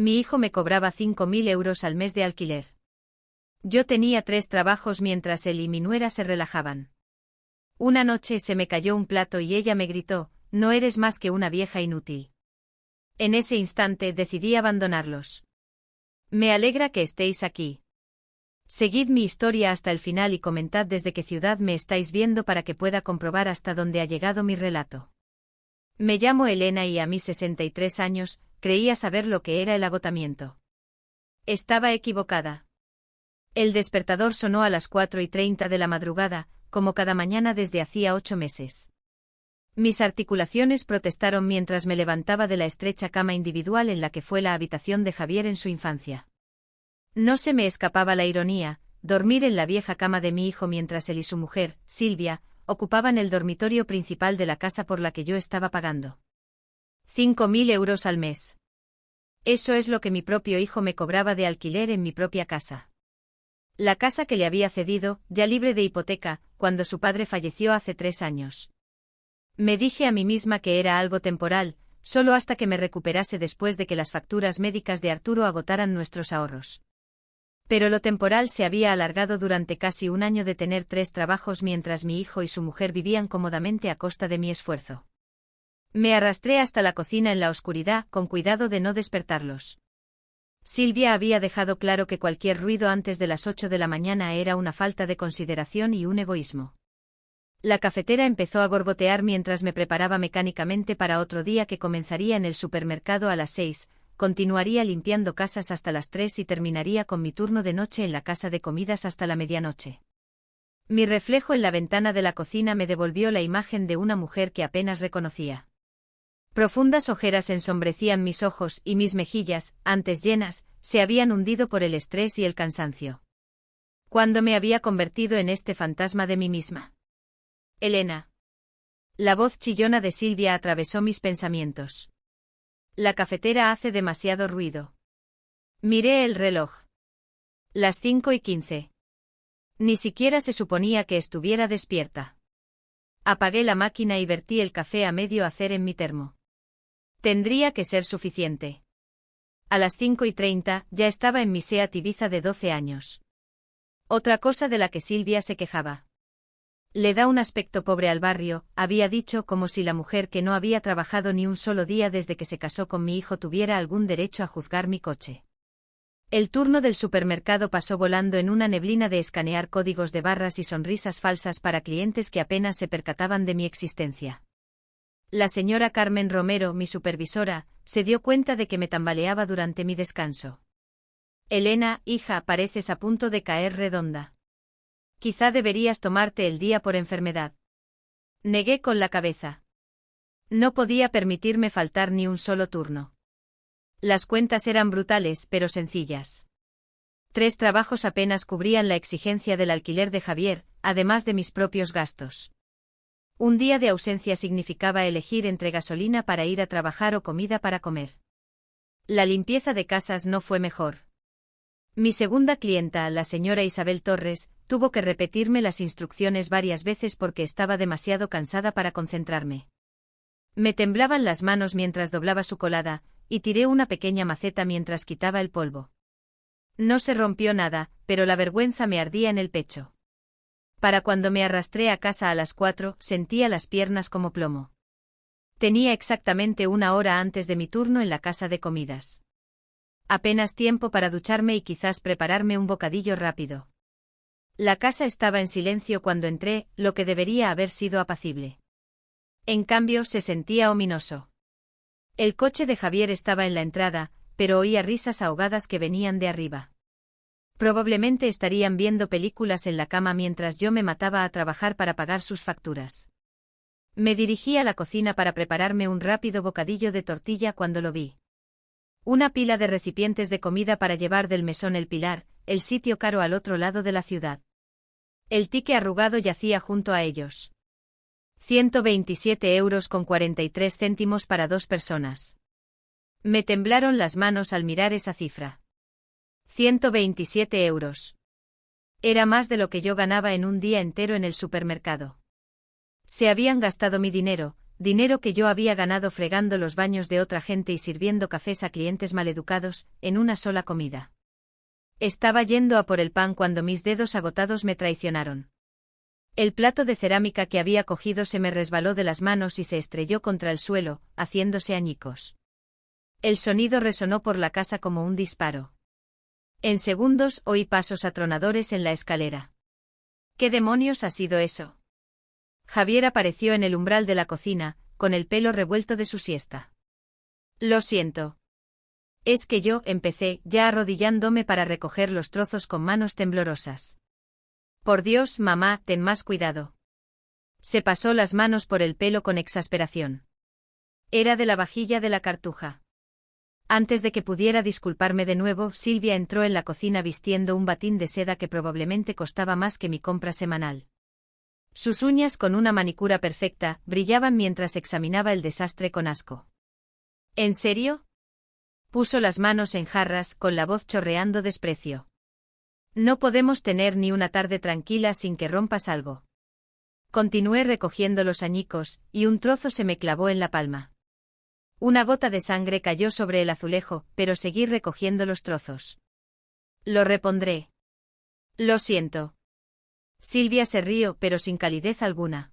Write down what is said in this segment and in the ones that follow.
Mi hijo me cobraba 5.000 euros al mes de alquiler. Yo tenía 3 trabajos mientras él y mi nuera se relajaban. Una noche se me cayó un plato y ella me gritó: «No eres más que una vieja inútil». En ese instante decidí abandonarlos. Me alegra que estéis aquí. Seguid mi historia hasta el final y comentad desde qué ciudad me estáis viendo para que pueda comprobar hasta dónde ha llegado mi relato. Me llamo Elena y a mis 63 años, creía saber lo que era el agotamiento. Estaba equivocada. El despertador sonó a las 4:30 de la madrugada, como cada mañana desde hacía 8 meses. Mis articulaciones protestaron mientras me levantaba de la estrecha cama individual en la que fue la habitación de Javier en su infancia. No se me escapaba la ironía: dormir en la vieja cama de mi hijo mientras él y su mujer, Silvia, ocupaban el dormitorio principal de la casa por la que yo estaba pagando 5.000 euros al mes. Eso es lo que mi propio hijo me cobraba de alquiler en mi propia casa. La casa que le había cedido, ya libre de hipoteca, cuando su padre falleció hace 3 años. Me dije a mí misma que era algo temporal, solo hasta que me recuperase después de que las facturas médicas de Arturo agotaran nuestros ahorros. Pero lo temporal se había alargado durante casi un año de tener 3 trabajos mientras mi hijo y su mujer vivían cómodamente a costa de mi esfuerzo. Me arrastré hasta la cocina en la oscuridad, con cuidado de no despertarlos. Silvia había dejado claro que cualquier ruido antes de las 8 de la mañana era una falta de consideración y un egoísmo. La cafetera empezó a gorgotear mientras me preparaba mecánicamente para otro día que comenzaría en el supermercado a las 6, continuaría limpiando casas hasta las 3 y terminaría con mi turno de noche en la casa de comidas hasta la medianoche. Mi reflejo en la ventana de la cocina me devolvió la imagen de una mujer que apenas reconocía. Profundas ojeras ensombrecían mis ojos y mis mejillas, antes llenas, se habían hundido por el estrés y el cansancio. ¿Cuándo me había convertido en este fantasma de mí misma? Elena. La voz chillona de Silvia atravesó mis pensamientos. La cafetera hace demasiado ruido. Miré el reloj. Las 5:15. Ni siquiera se suponía que estuviera despierta. Apagué la máquina y vertí el café a medio hacer en mi termo. Tendría que ser suficiente. A las 5:30 ya estaba en mi Seat Ibiza de 12 años. Otra cosa de la que Silvia se quejaba. Le da un aspecto pobre al barrio, había dicho, como si la mujer que no había trabajado ni un solo día desde que se casó con mi hijo tuviera algún derecho a juzgar mi coche. El turno del supermercado pasó volando en una neblina de escanear códigos de barras y sonrisas falsas para clientes que apenas se percataban de mi existencia. La señora Carmen Romero, mi supervisora, se dio cuenta de que me tambaleaba durante mi descanso. Elena, hija, pareces a punto de caer redonda. Quizá deberías tomarte el día por enfermedad. Negué con la cabeza. No podía permitirme faltar ni un solo turno. Las cuentas eran brutales, pero sencillas. 3 trabajos apenas cubrían la exigencia del alquiler de Javier, además de mis propios gastos. Un día de ausencia significaba elegir entre gasolina para ir a trabajar o comida para comer. La limpieza de casas no fue mejor. Mi segunda clienta, la señora Isabel Torres, tuvo que repetirme las instrucciones varias veces porque estaba demasiado cansada para concentrarme. Me temblaban las manos mientras doblaba su colada, y tiré una pequeña maceta mientras quitaba el polvo. No se rompió nada, pero la vergüenza me ardía en el pecho. Para cuando me arrastré a casa a las 4, sentía las piernas como plomo. Tenía exactamente 1 hora antes de mi turno en la casa de comidas. Apenas tiempo para ducharme y quizás prepararme un bocadillo rápido. La casa estaba en silencio cuando entré, lo que debería haber sido apacible. En cambio, se sentía ominoso. El coche de Javier estaba en la entrada, pero oía risas ahogadas que venían de arriba. Probablemente estarían viendo películas en la cama mientras yo me mataba a trabajar para pagar sus facturas. Me dirigí a la cocina para prepararme un rápido bocadillo de tortilla cuando lo vi. Una pila de recipientes de comida para llevar del mesón El Pilar, el sitio caro al otro lado de la ciudad. El tique arrugado yacía junto a ellos. 127 euros con 43 céntimos para 2 personas. Me temblaron las manos al mirar esa cifra. 127 euros. Era más de lo que yo ganaba en un día entero en el supermercado. Se habían gastado mi dinero, dinero que yo había ganado fregando los baños de otra gente y sirviendo cafés a clientes maleducados, en una sola comida. Estaba yendo a por el pan cuando mis dedos agotados me traicionaron. El plato de cerámica que había cogido se me resbaló de las manos y se estrelló contra el suelo, haciéndose añicos. El sonido resonó por la casa como un disparo. En segundos oí pasos atronadores en la escalera. ¿Qué demonios ha sido eso? Javier apareció en el umbral de la cocina, con el pelo revuelto de su siesta. Lo siento. Es que yo empecé, ya arrodillándome para recoger los trozos con manos temblorosas. Por Dios, mamá, ten más cuidado. Se pasó las manos por el pelo con exasperación. Era de la vajilla de la cartuja. Antes de que pudiera disculparme de nuevo, Silvia entró en la cocina vistiendo un batín de seda que probablemente costaba más que mi compra semanal. Sus uñas, con una manicura perfecta, brillaban mientras examinaba el desastre con asco. ¿En serio? Puso las manos en jarras, con la voz chorreando desprecio. No podemos tener ni una tarde tranquila sin que rompas algo. Continué recogiendo los añicos, y un trozo se me clavó en la palma. Una gota de sangre cayó sobre el azulejo, pero seguí recogiendo los trozos. Lo repondré. Lo siento. Silvia se rió, pero sin calidez alguna.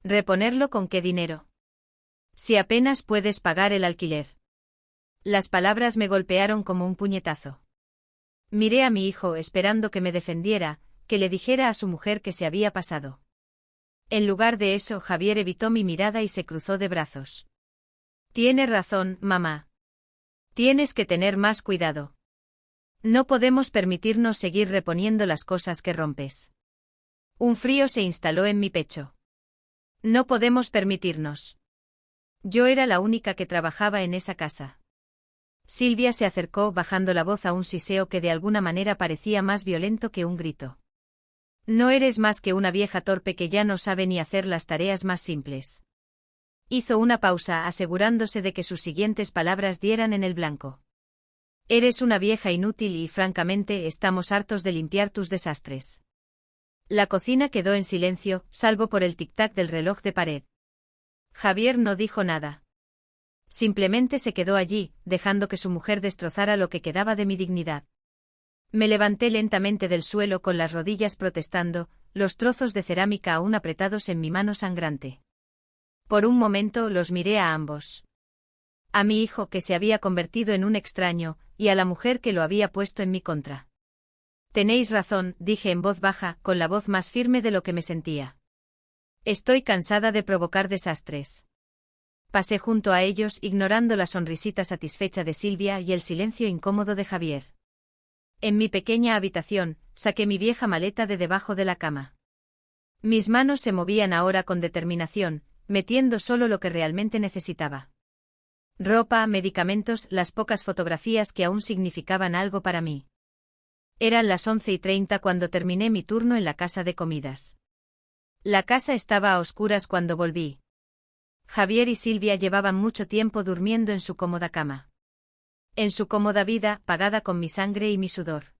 ¿Reponerlo con qué dinero? Si apenas puedes pagar el alquiler. Las palabras me golpearon como un puñetazo. Miré a mi hijo esperando que me defendiera, que le dijera a su mujer que se había pasado. En lugar de eso, Javier evitó mi mirada y se cruzó de brazos. Tienes razón, mamá. Tienes que tener más cuidado. No podemos permitirnos seguir reponiendo las cosas que rompes. Un frío se instaló en mi pecho. No podemos permitirnos. Yo era la única que trabajaba en esa casa. Silvia se acercó bajando la voz a un siseo que de alguna manera parecía más violento que un grito. No eres más que una vieja torpe que ya no sabe ni hacer las tareas más simples. Hizo una pausa asegurándose de que sus siguientes palabras dieran en el blanco. Eres una vieja inútil y francamente estamos hartos de limpiar tus desastres. La cocina quedó en silencio, salvo por el tic-tac del reloj de pared. Javier no dijo nada. Simplemente se quedó allí, dejando que su mujer destrozara lo que quedaba de mi dignidad. Me levanté lentamente del suelo con las rodillas protestando, los trozos de cerámica aún apretados en mi mano sangrante. Por un momento los miré a ambos. A mi hijo que se había convertido en un extraño, y a la mujer que lo había puesto en mi contra. Tenéis razón, dije en voz baja, con la voz más firme de lo que me sentía. Estoy cansada de provocar desastres. Pasé junto a ellos, ignorando la sonrisita satisfecha de Silvia y el silencio incómodo de Javier. En mi pequeña habitación, saqué mi vieja maleta de debajo de la cama. Mis manos se movían ahora con determinación, metiendo solo lo que realmente necesitaba. Ropa, medicamentos, las pocas fotografías que aún significaban algo para mí. Eran las 11:30 cuando terminé mi turno en la casa de comidas. La casa estaba a oscuras cuando volví. Javier y Silvia llevaban mucho tiempo durmiendo en su cómoda cama. En su cómoda vida, pagada con mi sangre y mi sudor.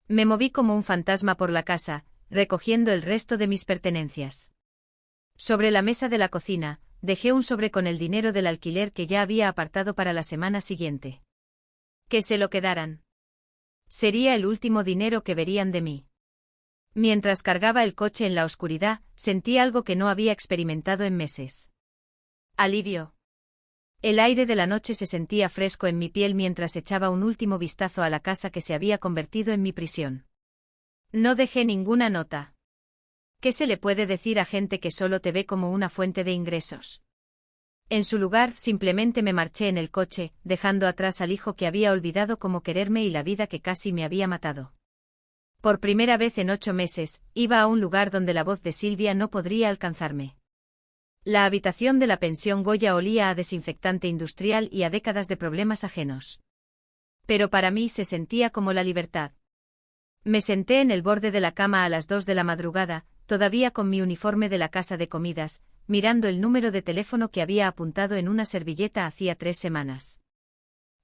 Me moví como un fantasma por la casa, recogiendo el resto de mis pertenencias. Sobre la mesa de la cocina, dejé un sobre con el dinero del alquiler que ya había apartado para la semana siguiente. Que se lo quedaran. Sería el último dinero que verían de mí. Mientras cargaba el coche en la oscuridad, sentí algo que no había experimentado en meses. Alivio. El aire de la noche se sentía fresco en mi piel mientras echaba un último vistazo a la casa que se había convertido en mi prisión. No dejé ninguna nota. ¿Qué se le puede decir a gente que solo te ve como una fuente de ingresos? En su lugar, simplemente me marché en el coche, dejando atrás al hijo que había olvidado cómo quererme y la vida que casi me había matado. Por primera vez en 8 meses, iba a un lugar donde la voz de Silvia no podría alcanzarme. La habitación de la pensión Goya olía a desinfectante industrial y a décadas de problemas ajenos. Pero para mí se sentía como la libertad. Me senté en el borde de la cama a las 2 de la madrugada, todavía con mi uniforme de la casa de comidas, mirando el número de teléfono que había apuntado en una servilleta hacía 3 semanas.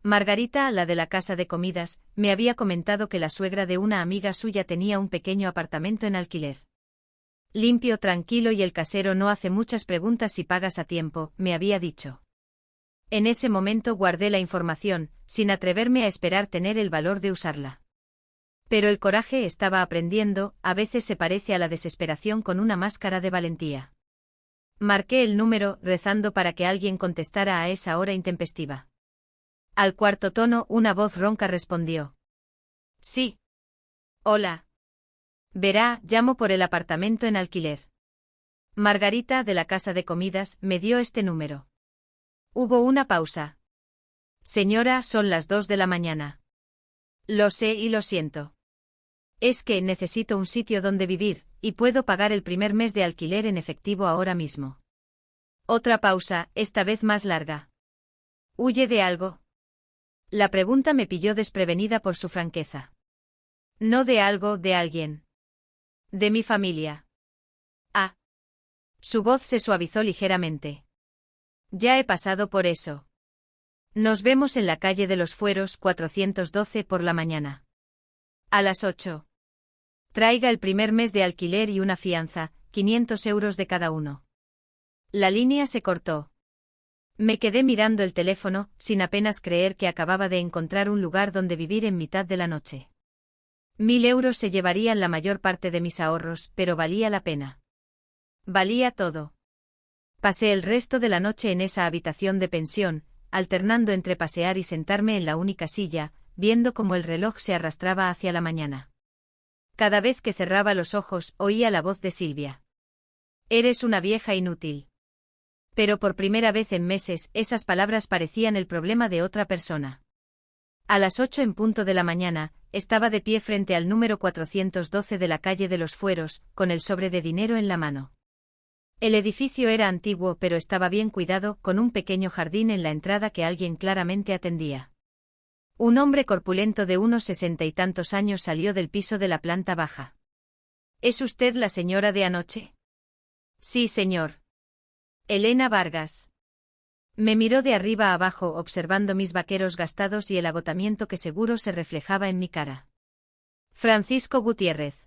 Margarita, la de la casa de comidas, me había comentado que la suegra de una amiga suya tenía un pequeño apartamento en alquiler. Limpio, tranquilo y el casero no hace muchas preguntas si pagas a tiempo, me había dicho. En ese momento guardé la información, sin atreverme a esperar tener el valor de usarla. Pero el coraje estaba aprendiendo, a veces se parece a la desesperación con una máscara de valentía. Marqué el número, rezando para que alguien contestara a esa hora intempestiva. Al cuarto tono, una voz ronca respondió. Sí. Hola. Verá, llamo por el apartamento en alquiler. Margarita, de la casa de comidas, me dio este número. Hubo una pausa. Señora, son las 2 de la mañana. Lo sé y lo siento. Es que necesito un sitio donde vivir, y puedo pagar el primer mes de alquiler en efectivo ahora mismo. Otra pausa, esta vez más larga. ¿Huye de algo? La pregunta me pilló desprevenida por su franqueza. No de algo, de alguien. De mi familia. Ah. Su voz se suavizó ligeramente. Ya he pasado por eso. Nos vemos en la calle de los Fueros 412 por la mañana. A las 8. Traiga el primer mes de alquiler y una fianza, 500 euros de cada uno. La línea se cortó. Me quedé mirando el teléfono, sin apenas creer que acababa de encontrar un lugar donde vivir en mitad de la noche. 1000 euros se llevarían la mayor parte de mis ahorros, pero valía la pena. Valía todo. Pasé el resto de la noche en esa habitación de pensión, alternando entre pasear y sentarme en la única silla, viendo cómo el reloj se arrastraba hacia la mañana. Cada vez que cerraba los ojos, oía la voz de Silvia. Eres una vieja inútil. Pero por primera vez en meses, esas palabras parecían el problema de otra persona. A las 8 en punto de la mañana, estaba de pie frente al número 412 de la calle de los Fueros, con el sobre de dinero en la mano. El edificio era antiguo pero estaba bien cuidado, con un pequeño jardín en la entrada que alguien claramente atendía. Un hombre corpulento de unos 60 y tantos años salió del piso de la planta baja. ¿Es usted la señora de anoche? Sí, señor. Elena Vargas. Me miró de arriba a abajo observando mis vaqueros gastados y el agotamiento que seguro se reflejaba en mi cara. Francisco Gutiérrez.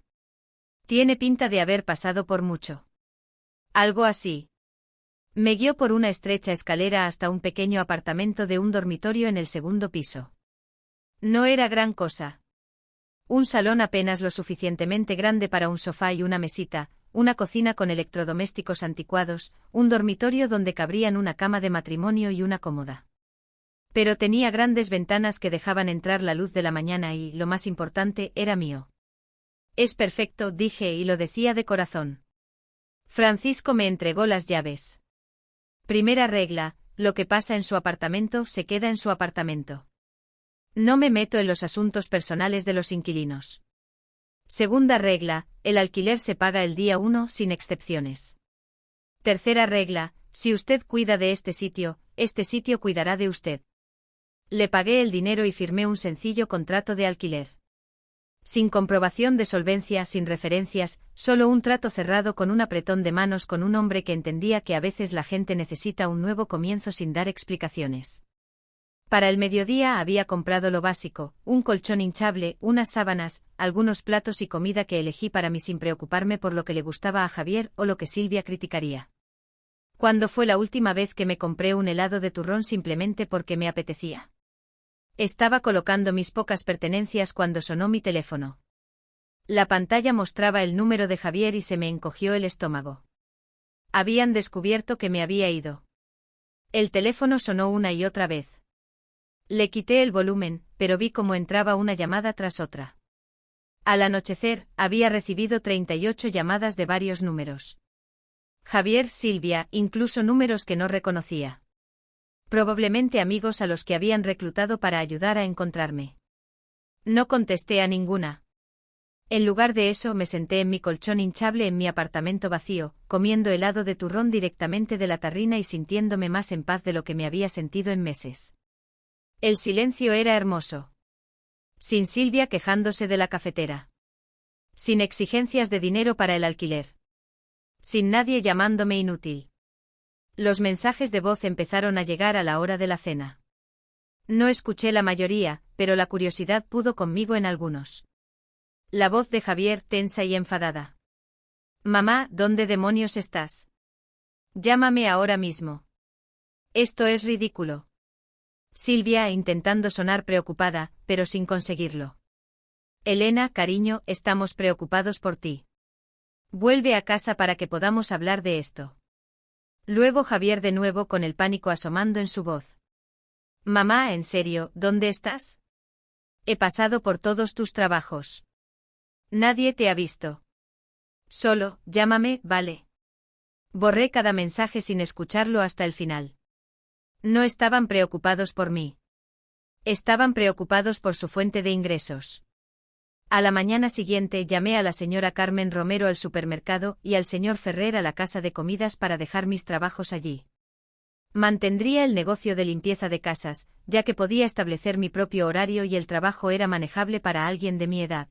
Tiene pinta de haber pasado por mucho. Algo así. Me guió por una estrecha escalera hasta un pequeño apartamento de un dormitorio en el segundo piso. No era gran cosa. Un salón apenas lo suficientemente grande para un sofá y una mesita, una cocina con electrodomésticos anticuados, un dormitorio donde cabrían una cama de matrimonio y una cómoda. Pero tenía grandes ventanas que dejaban entrar la luz de la mañana y, lo más importante, era mío. Es perfecto, dije y lo decía de corazón. Francisco me entregó las llaves. Primera regla, lo que pasa en su apartamento se queda en su apartamento. No me meto en los asuntos personales de los inquilinos. Segunda regla, el alquiler se paga el día 1 sin excepciones. Tercera regla, si usted cuida de este sitio cuidará de usted. Le pagué el dinero y firmé un sencillo contrato de alquiler. Sin comprobación de solvencia, sin referencias, solo un trato cerrado con un apretón de manos con un hombre que entendía que a veces la gente necesita un nuevo comienzo sin dar explicaciones. Para el mediodía había comprado lo básico, un colchón hinchable, unas sábanas, algunos platos y comida que elegí para mí sin preocuparme por lo que le gustaba a Javier o lo que Silvia criticaría. ¿Cuándo fue la última vez que me compré un helado de turrón simplemente porque me apetecía? Estaba colocando mis pocas pertenencias cuando sonó mi teléfono. La pantalla mostraba el número de Javier y se me encogió el estómago. Habían descubierto que me había ido. El teléfono sonó una y otra vez. Le quité el volumen, pero vi cómo entraba una llamada tras otra. Al anochecer, había recibido 38 llamadas de varios números. Javier, Silvia, incluso números que no reconocía. Probablemente amigos a los que habían reclutado para ayudar a encontrarme. No contesté a ninguna. En lugar de eso me senté en mi colchón hinchable en mi apartamento vacío, comiendo helado de turrón directamente de la tarrina y sintiéndome más en paz de lo que me había sentido en meses. El silencio era hermoso. Sin Silvia quejándose de la cafetera. Sin exigencias de dinero para el alquiler. Sin nadie llamándome inútil. Los mensajes de voz empezaron a llegar a la hora de la cena. No escuché la mayoría, pero la curiosidad pudo conmigo en algunos. La voz de Javier tensa y enfadada. Mamá, ¿dónde demonios estás? Llámame ahora mismo. Esto es ridículo. Silvia intentando sonar preocupada, pero sin conseguirlo. Elena, cariño, estamos preocupados por ti. Vuelve a casa para que podamos hablar de esto. Luego Javier de nuevo con el pánico asomando en su voz. Mamá, en serio, ¿dónde estás? He pasado por todos tus trabajos. Nadie te ha visto. Solo, llámame, vale. Borré cada mensaje sin escucharlo hasta el final. No estaban preocupados por mí. Estaban preocupados por su fuente de ingresos. A la mañana siguiente llamé a la señora Carmen Romero al supermercado y al señor Ferrer a la casa de comidas para dejar mis trabajos allí. Mantendría el negocio de limpieza de casas, ya que podía establecer mi propio horario y el trabajo era manejable para alguien de mi edad.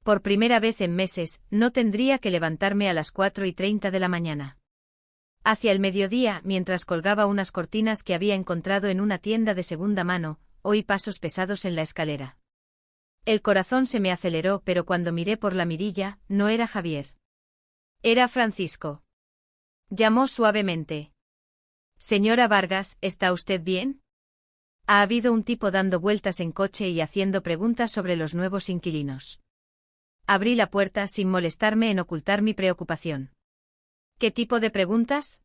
Por primera vez en meses, no tendría que levantarme a las 4:30 de la mañana. Hacia el mediodía, mientras colgaba unas cortinas que había encontrado en una tienda de segunda mano, oí pasos pesados en la escalera. El corazón se me aceleró, pero cuando miré por la mirilla, no era Javier. Era Francisco. Llamó suavemente. Señora Vargas, ¿está usted bien? Ha habido un tipo dando vueltas en coche y haciendo preguntas sobre los nuevos inquilinos. Abrí la puerta sin molestarme en ocultar mi preocupación. ¿Qué tipo de preguntas?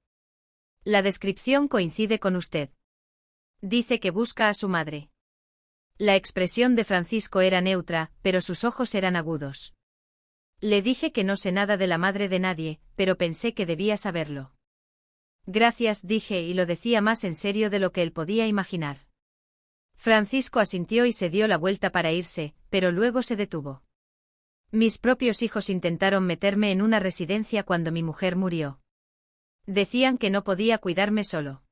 La descripción coincide con usted. Dice que busca a su madre. La expresión de Francisco era neutra, pero sus ojos eran agudos. Le dije que no sé nada de la madre de nadie, pero pensé que debía saberlo. Gracias, dije, y lo decía más en serio de lo que él podía imaginar. Francisco asintió y se dio la vuelta para irse, pero luego se detuvo. Mis propios hijos intentaron meterme en una residencia cuando mi mujer murió. Decían que no podía cuidarme solo.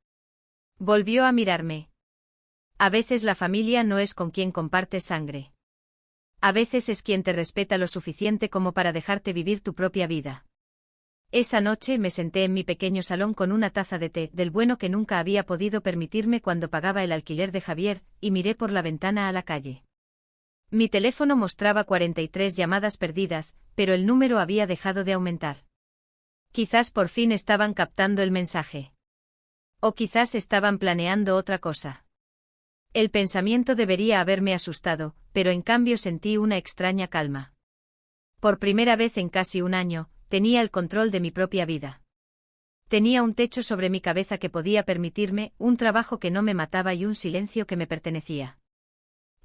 Volvió a mirarme. A veces la familia no es con quien compartes sangre. A veces es quien te respeta lo suficiente como para dejarte vivir tu propia vida. Esa noche me senté en mi pequeño salón con una taza de té, del bueno que nunca había podido permitirme cuando pagaba el alquiler de Javier, y miré por la ventana a la calle. Mi teléfono mostraba 43 llamadas perdidas, pero el número había dejado de aumentar. Quizás por fin estaban captando el mensaje. O quizás estaban planeando otra cosa. El pensamiento debería haberme asustado, pero en cambio sentí una extraña calma. Por primera vez en casi un año, tenía el control de mi propia vida. Tenía un techo sobre mi cabeza que podía permitirme, un trabajo que no me mataba y un silencio que me pertenecía.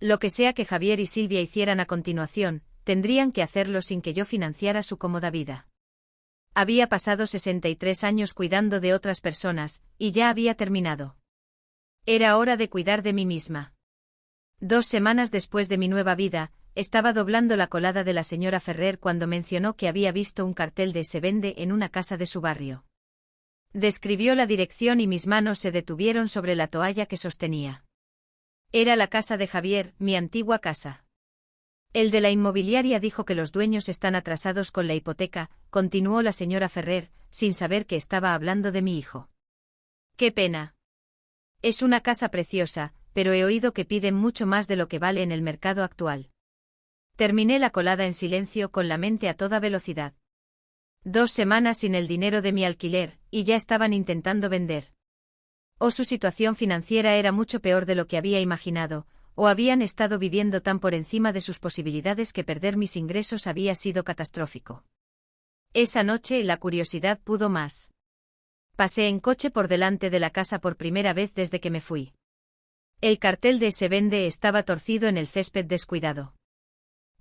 Lo que sea que Javier y Silvia hicieran a continuación, tendrían que hacerlo sin que yo financiara su cómoda vida. Había pasado 63 años cuidando de otras personas, y ya había terminado. Era hora de cuidar de mí misma. 2 semanas después de mi nueva vida, estaba doblando la colada de la señora Ferrer cuando mencionó que había visto un cartel de "Se vende" en una casa de su barrio. Describió la dirección y mis manos se detuvieron sobre la toalla que sostenía. Era la casa de Javier, mi antigua casa. El de la inmobiliaria dijo que los dueños están atrasados con la hipoteca, continuó la señora Ferrer, sin saber que estaba hablando de mi hijo. ¡Qué pena! Es una casa preciosa, pero he oído que piden mucho más de lo que vale en el mercado actual. Terminé la colada en silencio con la mente a toda velocidad. 2 semanas sin el dinero de mi alquiler, y ya estaban intentando vender. O su situación financiera era mucho peor de lo que había imaginado, o habían estado viviendo tan por encima de sus posibilidades que perder mis ingresos había sido catastrófico. Esa noche la curiosidad pudo más. Pasé en coche por delante de la casa por primera vez desde que me fui. El cartel de "Se vende" estaba torcido en el césped descuidado.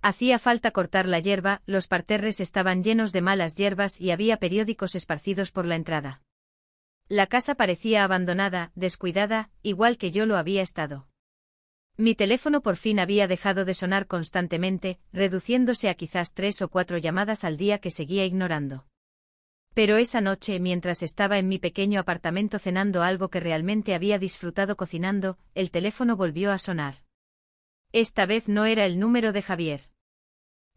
Hacía falta cortar la hierba, los parterres estaban llenos de malas hierbas y había periódicos esparcidos por la entrada. La casa parecía abandonada, descuidada, igual que yo lo había estado. Mi teléfono por fin había dejado de sonar constantemente, reduciéndose a quizás 3 o 4 llamadas al día que seguía ignorando. Pero esa noche, mientras estaba en mi pequeño apartamento cenando algo que realmente había disfrutado cocinando, el teléfono volvió a sonar. Esta vez no era el número de Javier.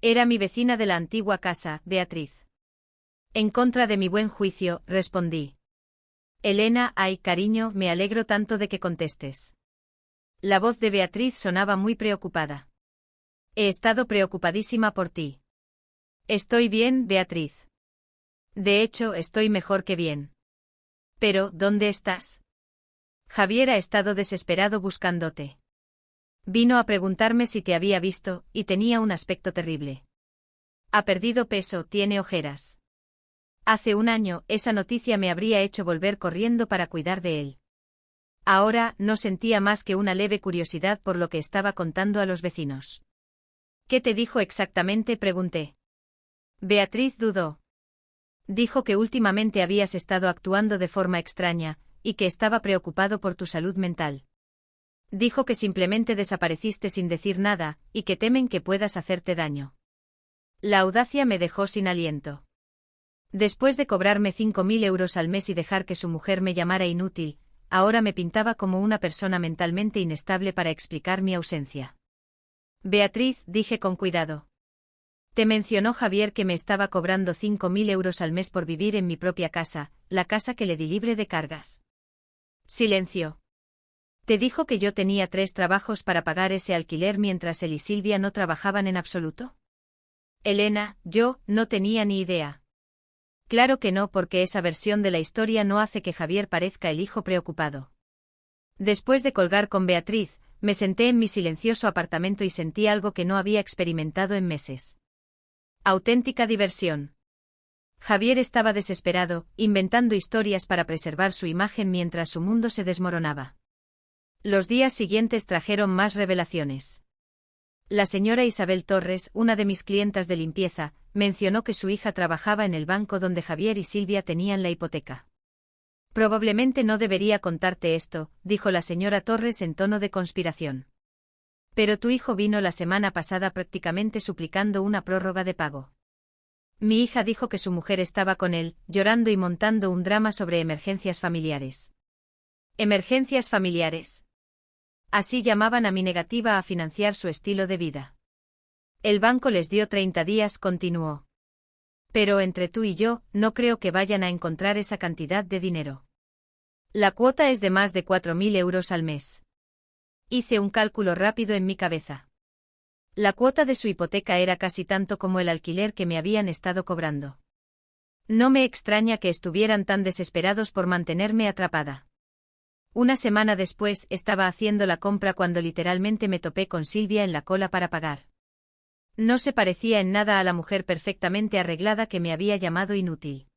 Era mi vecina de la antigua casa, Beatriz. En contra de mi buen juicio, respondí. Elena, ay, cariño, me alegro tanto de que contestes. La voz de Beatriz sonaba muy preocupada. He estado preocupadísima por ti. Estoy bien, Beatriz. De hecho, estoy mejor que bien. Pero, ¿dónde estás? Javier ha estado desesperado buscándote. Vino a preguntarme si te había visto, y tenía un aspecto terrible. Ha perdido peso, tiene ojeras. Hace un año, esa noticia me habría hecho volver corriendo para cuidar de él. Ahora, no sentía más que una leve curiosidad por lo que estaba contando a los vecinos. ¿Qué te dijo exactamente?, pregunté. Beatriz dudó. Dijo que últimamente habías estado actuando de forma extraña, y que estaba preocupado por tu salud mental. Dijo que simplemente desapareciste sin decir nada, y que temen que puedas hacerte daño. La audacia me dejó sin aliento. Después de cobrarme 5.000 euros al mes y dejar que su mujer me llamara inútil, ahora me pintaba como una persona mentalmente inestable para explicar mi ausencia. Beatriz, dije con cuidado. Te mencionó Javier que me estaba cobrando 5.000 euros al mes por vivir en mi propia casa, la casa que le di libre de cargas. Silencio. ¿Te dijo que yo tenía 3 trabajos para pagar ese alquiler mientras él y Silvia no trabajaban en absoluto? Elena, yo no tenía ni idea. Claro que no, porque esa versión de la historia no hace que Javier parezca el hijo preocupado. Después de colgar con Beatriz, me senté en mi silencioso apartamento y sentí algo que no había experimentado en meses. Auténtica diversión. Javier estaba desesperado, inventando historias para preservar su imagen mientras su mundo se desmoronaba. Los días siguientes trajeron más revelaciones. La señora Isabel Torres, una de mis clientas de limpieza, mencionó que su hija trabajaba en el banco donde Javier y Silvia tenían la hipoteca. Probablemente no debería contarte esto, dijo la señora Torres en tono de conspiración. Pero tu hijo vino la semana pasada prácticamente suplicando una prórroga de pago. Mi hija dijo que su mujer estaba con él, llorando y montando un drama sobre emergencias familiares. ¿Emergencias familiares? Así llamaban a mi negativa a financiar su estilo de vida. El banco les dio 30 días, continuó. Pero entre tú y yo, no creo que vayan a encontrar esa cantidad de dinero. La cuota es de más de 4.000 euros al mes. Hice un cálculo rápido en mi cabeza. La cuota de su hipoteca era casi tanto como el alquiler que me habían estado cobrando. No me extraña que estuvieran tan desesperados por mantenerme atrapada. Una semana después estaba haciendo la compra cuando literalmente me topé con Silvia en la cola para pagar. No se parecía en nada a la mujer perfectamente arreglada que me había llamado inútil.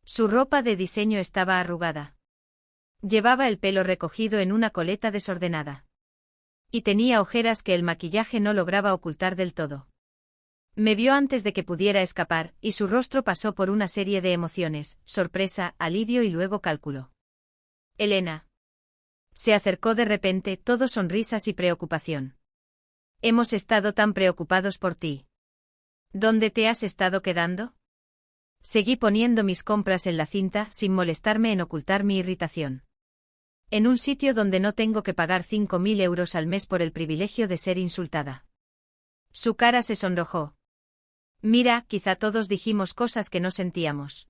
Su ropa de diseño estaba arrugada. Llevaba el pelo recogido en una coleta desordenada. Y tenía ojeras que el maquillaje no lograba ocultar del todo. Me vio antes de que pudiera escapar, y su rostro pasó por una serie de emociones, sorpresa, alivio y luego cálculo. Elena. Se acercó de repente, todo sonrisas y preocupación. Hemos estado tan preocupados por ti. ¿Dónde te has estado quedando? Seguí poniendo mis compras en la cinta, sin molestarme en ocultar mi irritación. En un sitio donde no tengo que pagar 5.000 euros al mes por el privilegio de ser insultada. Su cara se sonrojó. Mira, quizá todos dijimos cosas que no sentíamos.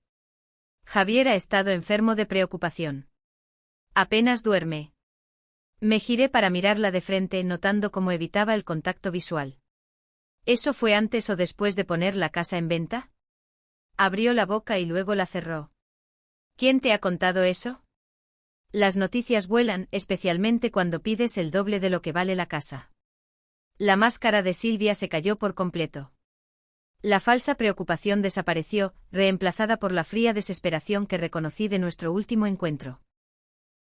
Javier ha estado enfermo de preocupación. Apenas duerme. Me giré para mirarla de frente, notando cómo evitaba el contacto visual. ¿Eso fue antes o después de poner la casa en venta? Abrió la boca y luego la cerró. ¿Quién te ha contado eso? Las noticias vuelan, especialmente cuando pides el doble de lo que vale la casa. La máscara de Silvia se cayó por completo. La falsa preocupación desapareció, reemplazada por la fría desesperación que reconocí de nuestro último encuentro.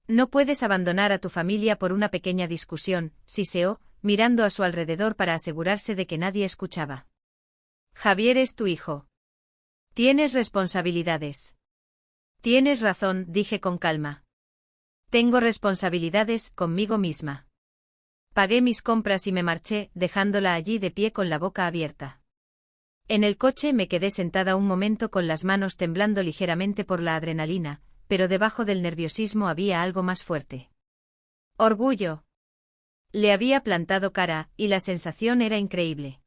No puedes abandonar a tu familia por una pequeña discusión, siseó, mirando a su alrededor para asegurarse de que nadie escuchaba. Javier es tu hijo. Tienes responsabilidades. Tienes razón, dije con calma. Tengo responsabilidades conmigo misma. Pagué mis compras y me marché, dejándola allí de pie con la boca abierta. En el coche me quedé sentada un momento con las manos temblando ligeramente por la adrenalina, pero debajo del nerviosismo había algo más fuerte. Orgullo. Le había plantado cara, y la sensación era increíble.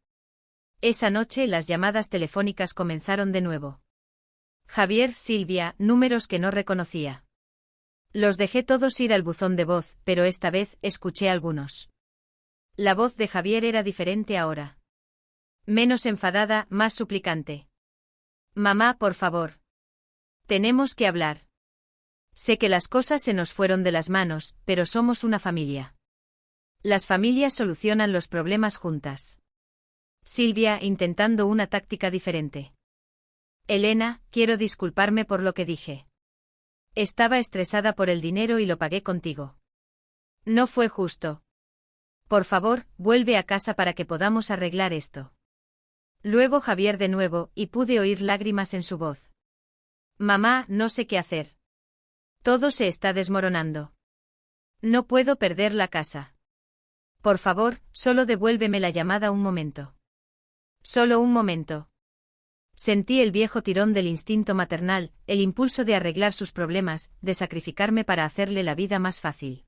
Esa noche las llamadas telefónicas comenzaron de nuevo. Javier, Silvia, números que no reconocía. Los dejé todos ir al buzón de voz, pero esta vez escuché algunos. La voz de Javier era diferente ahora. Menos enfadada, más suplicante. Mamá, por favor. Tenemos que hablar. Sé que las cosas se nos fueron de las manos, pero somos una familia. Las familias solucionan los problemas juntas. Silvia, intentando una táctica diferente. Elena, quiero disculparme por lo que dije. Estaba estresada por el dinero y lo pagué contigo. No fue justo. Por favor, vuelve a casa para que podamos arreglar esto. Luego Javier de nuevo, y pude oír lágrimas en su voz. Mamá, no sé qué hacer. Todo se está desmoronando. No puedo perder la casa. Por favor, solo devuélveme la llamada un momento. Solo un momento. Sentí el viejo tirón del instinto maternal, el impulso de arreglar sus problemas, de sacrificarme para hacerle la vida más fácil.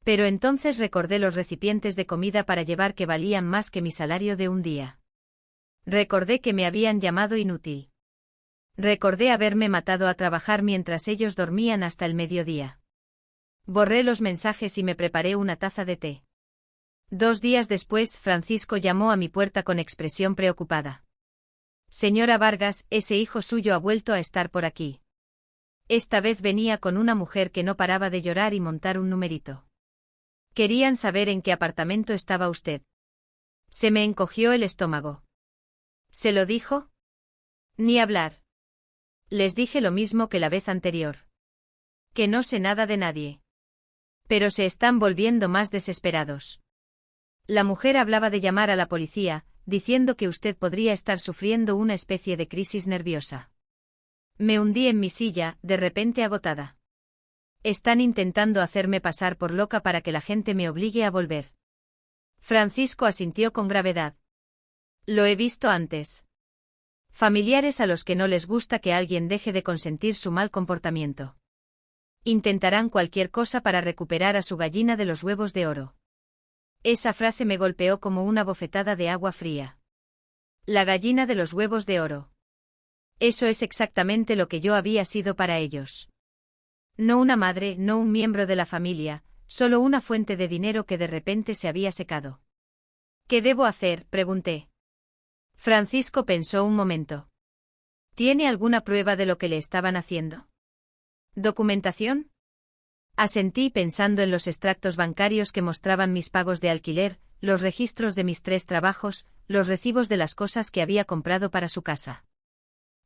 Pero entonces recordé los recipientes de comida para llevar que valían más que mi salario de un día. Recordé que me habían llamado inútil. Recordé haberme matado a trabajar mientras ellos dormían hasta el mediodía. Borré los mensajes y me preparé una taza de té. 2 días después, Francisco llamó a mi puerta con expresión preocupada. Señora Vargas, ese hijo suyo ha vuelto a estar por aquí. Esta vez venía con una mujer que no paraba de llorar y montar un numerito. Querían saber en qué apartamento estaba usted. Se me encogió el estómago. ¿Se lo dijo? Ni hablar. Les dije lo mismo que la vez anterior. Que no sé nada de nadie. Pero se están volviendo más desesperados. La mujer hablaba de llamar a la policía, diciendo que usted podría estar sufriendo una especie de crisis nerviosa. Me hundí en mi silla, de repente agotada. Están intentando hacerme pasar por loca para que la gente me obligue a volver. Francisco asintió con gravedad. Lo he visto antes. Familiares a los que no les gusta que alguien deje de consentir su mal comportamiento. Intentarán cualquier cosa para recuperar a su gallina de los huevos de oro. Esa frase me golpeó como una bofetada de agua fría. La gallina de los huevos de oro. Eso es exactamente lo que yo había sido para ellos. No una madre, no un miembro de la familia, solo una fuente de dinero que de repente se había secado. ¿Qué debo hacer?, pregunté. Francisco pensó un momento. ¿Tiene alguna prueba de lo que le estaban haciendo? ¿Documentación? Asentí pensando en los extractos bancarios que mostraban mis pagos de alquiler, los registros de mis 3 trabajos, los recibos de las cosas que había comprado para su casa.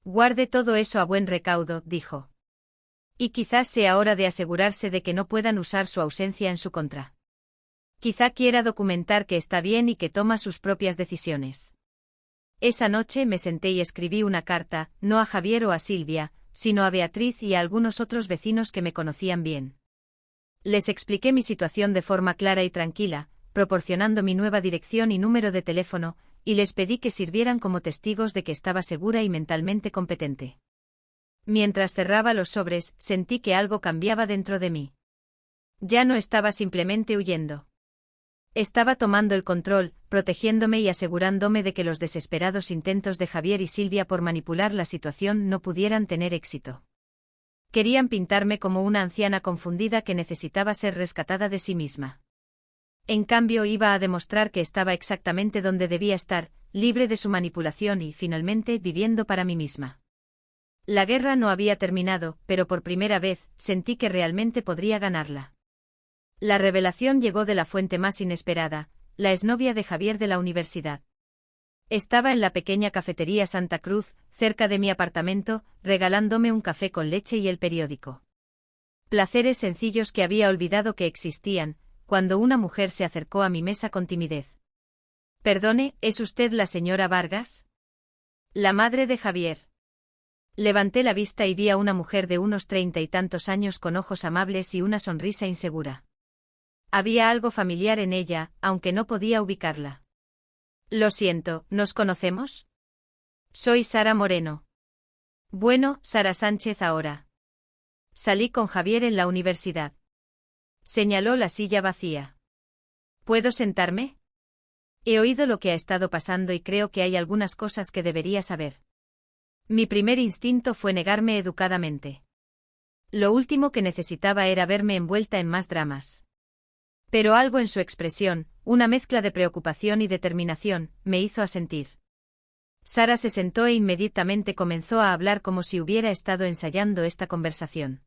Guarde todo eso a buen recaudo, dijo. Y quizás sea hora de asegurarse de que no puedan usar su ausencia en su contra. Quizá quiera documentar que está bien y que toma sus propias decisiones. Esa noche me senté y escribí una carta, no a Javier o a Silvia, sino a Beatriz y a algunos otros vecinos que me conocían bien. Les expliqué mi situación de forma clara y tranquila, proporcionando mi nueva dirección y número de teléfono, y les pedí que sirvieran como testigos de que estaba segura y mentalmente competente. Mientras cerraba los sobres, sentí que algo cambiaba dentro de mí. Ya no estaba simplemente huyendo. Estaba tomando el control, protegiéndome y asegurándome de que los desesperados intentos de Javier y Silvia por manipular la situación no pudieran tener éxito. Querían pintarme como una anciana confundida que necesitaba ser rescatada de sí misma. En cambio, iba a demostrar que estaba exactamente donde debía estar, libre de su manipulación y, finalmente, viviendo para mí misma. La guerra no había terminado, pero por primera vez, sentí que realmente podría ganarla. La revelación llegó de la fuente más inesperada, la exnovia de Javier de la universidad. Estaba en la pequeña cafetería Santa Cruz, cerca de mi apartamento, regalándome un café con leche y el periódico. Placeres sencillos que había olvidado que existían, cuando una mujer se acercó a mi mesa con timidez. Perdone, ¿es usted la señora Vargas? La madre de Javier. Levanté la vista y vi a una mujer de unos 30 y tantos años con ojos amables y una sonrisa insegura. Había algo familiar en ella, aunque no podía ubicarla. Lo siento, ¿nos conocemos? Soy Sara Moreno. Bueno, Sara Sánchez ahora. Salí con Javier en la universidad. Señaló la silla vacía. ¿Puedo sentarme? He oído lo que ha estado pasando y creo que hay algunas cosas que debería saber. Mi primer instinto fue negarme educadamente. Lo último que necesitaba era verme envuelta en más dramas. Pero algo en su expresión, una mezcla de preocupación y determinación, me hizo asentir. Sara se sentó e inmediatamente comenzó a hablar como si hubiera estado ensayando esta conversación.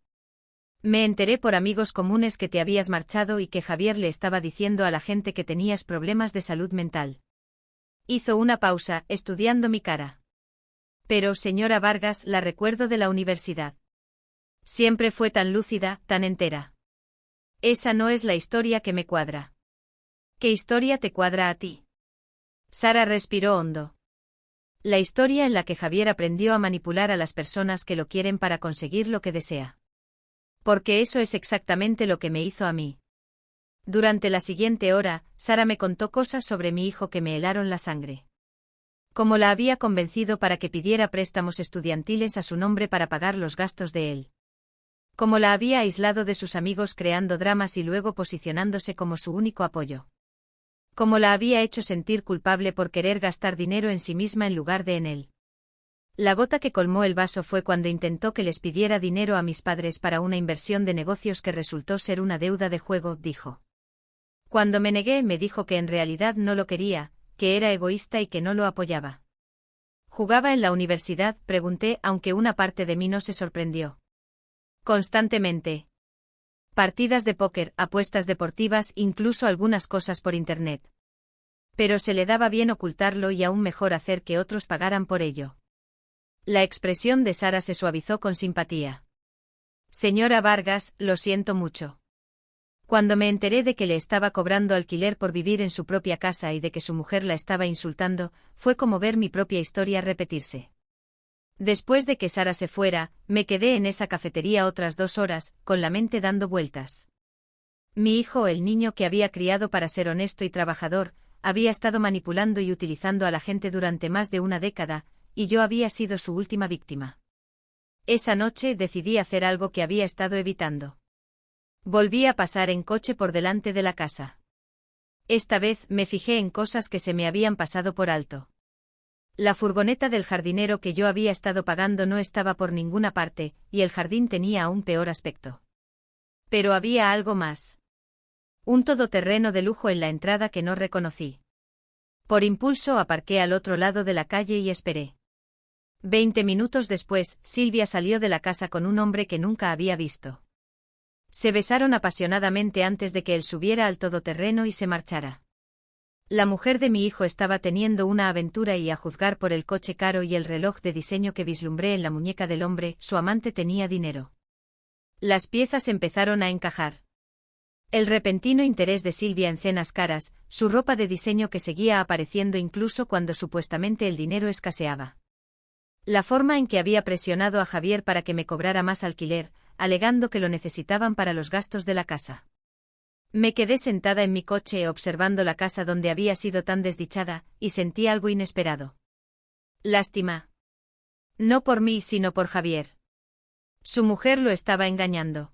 Me enteré por amigos comunes que te habías marchado y que Javier le estaba diciendo a la gente que tenías problemas de salud mental. Hizo una pausa, estudiando mi cara. Pero, señora Vargas, la recuerdo de la universidad. Siempre fue tan lúcida, tan entera. Esa no es la historia que me cuadra. ¿Qué historia te cuadra a ti? Sara respiró hondo. La historia en la que Javier aprendió a manipular a las personas que lo quieren para conseguir lo que desea. Porque eso es exactamente lo que me hizo a mí. Durante la siguiente hora, Sara me contó cosas sobre mi hijo que me helaron la sangre. Cómo la había convencido para que pidiera préstamos estudiantiles a su nombre para pagar los gastos de él. Cómo la había aislado de sus amigos creando dramas y luego posicionándose como su único apoyo. Cómo la había hecho sentir culpable por querer gastar dinero en sí misma en lugar de en él. La gota que colmó el vaso fue cuando intentó que les pidiera dinero a mis padres para una inversión de negocios que resultó ser una deuda de juego, dijo. Cuando me negué, me dijo que en realidad no lo quería, que era egoísta y que no lo apoyaba. ¿Jugaba en la universidad?, pregunté, aunque una parte de mí no se sorprendió. Constantemente. Partidas de póker, apuestas deportivas, incluso algunas cosas por internet. Pero se le daba bien ocultarlo y aún mejor hacer que otros pagaran por ello. La expresión de Sara se suavizó con simpatía. Señora Vargas, lo siento mucho. Cuando me enteré de que le estaba cobrando alquiler por vivir en su propia casa y de que su mujer la estaba insultando, fue como ver mi propia historia repetirse. Después de que Sara se fuera, me quedé en esa cafetería otras 2 horas, con la mente dando vueltas. Mi hijo, el niño que había criado para ser honesto y trabajador, había estado manipulando y utilizando a la gente durante más de una década, y yo había sido su última víctima. Esa noche decidí hacer algo que había estado evitando. Volví a pasar en coche por delante de la casa. Esta vez me fijé en cosas que se me habían pasado por alto. La furgoneta del jardinero que yo había estado pagando no estaba por ninguna parte, y el jardín tenía aún peor aspecto. Pero había algo más. Un todoterreno de lujo en la entrada que no reconocí. Por impulso aparqué al otro lado de la calle y esperé. 20 minutos después, Silvia salió de la casa con un hombre que nunca había visto. Se besaron apasionadamente antes de que él subiera al todoterreno y se marchara. La mujer de mi hijo estaba teniendo una aventura y, a juzgar por el coche caro y el reloj de diseño que vislumbré en la muñeca del hombre, su amante tenía dinero. Las piezas empezaron a encajar. El repentino interés de Silvia en cenas caras, su ropa de diseño que seguía apareciendo incluso cuando supuestamente el dinero escaseaba. La forma en que había presionado a Javier para que me cobrara más alquiler, alegando que lo necesitaban para los gastos de la casa. Me quedé sentada en mi coche observando la casa donde había sido tan desdichada, y sentí algo inesperado. Lástima. No por mí, sino por Javier. Su mujer lo estaba engañando.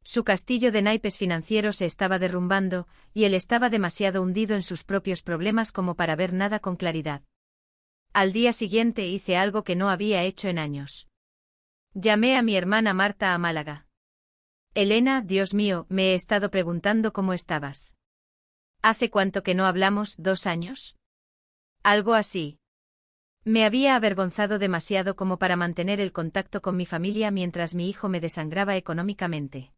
Su castillo de naipes financieros se estaba derrumbando, y él estaba demasiado hundido en sus propios problemas como para ver nada con claridad. Al día siguiente hice algo que no había hecho en años. Llamé a mi hermana Marta a Málaga. Elena, Dios mío, me he estado preguntando cómo estabas. ¿Hace cuánto que no hablamos? ¿2 años? Algo así. Me había avergonzado demasiado como para mantener el contacto con mi familia mientras mi hijo me desangraba económicamente.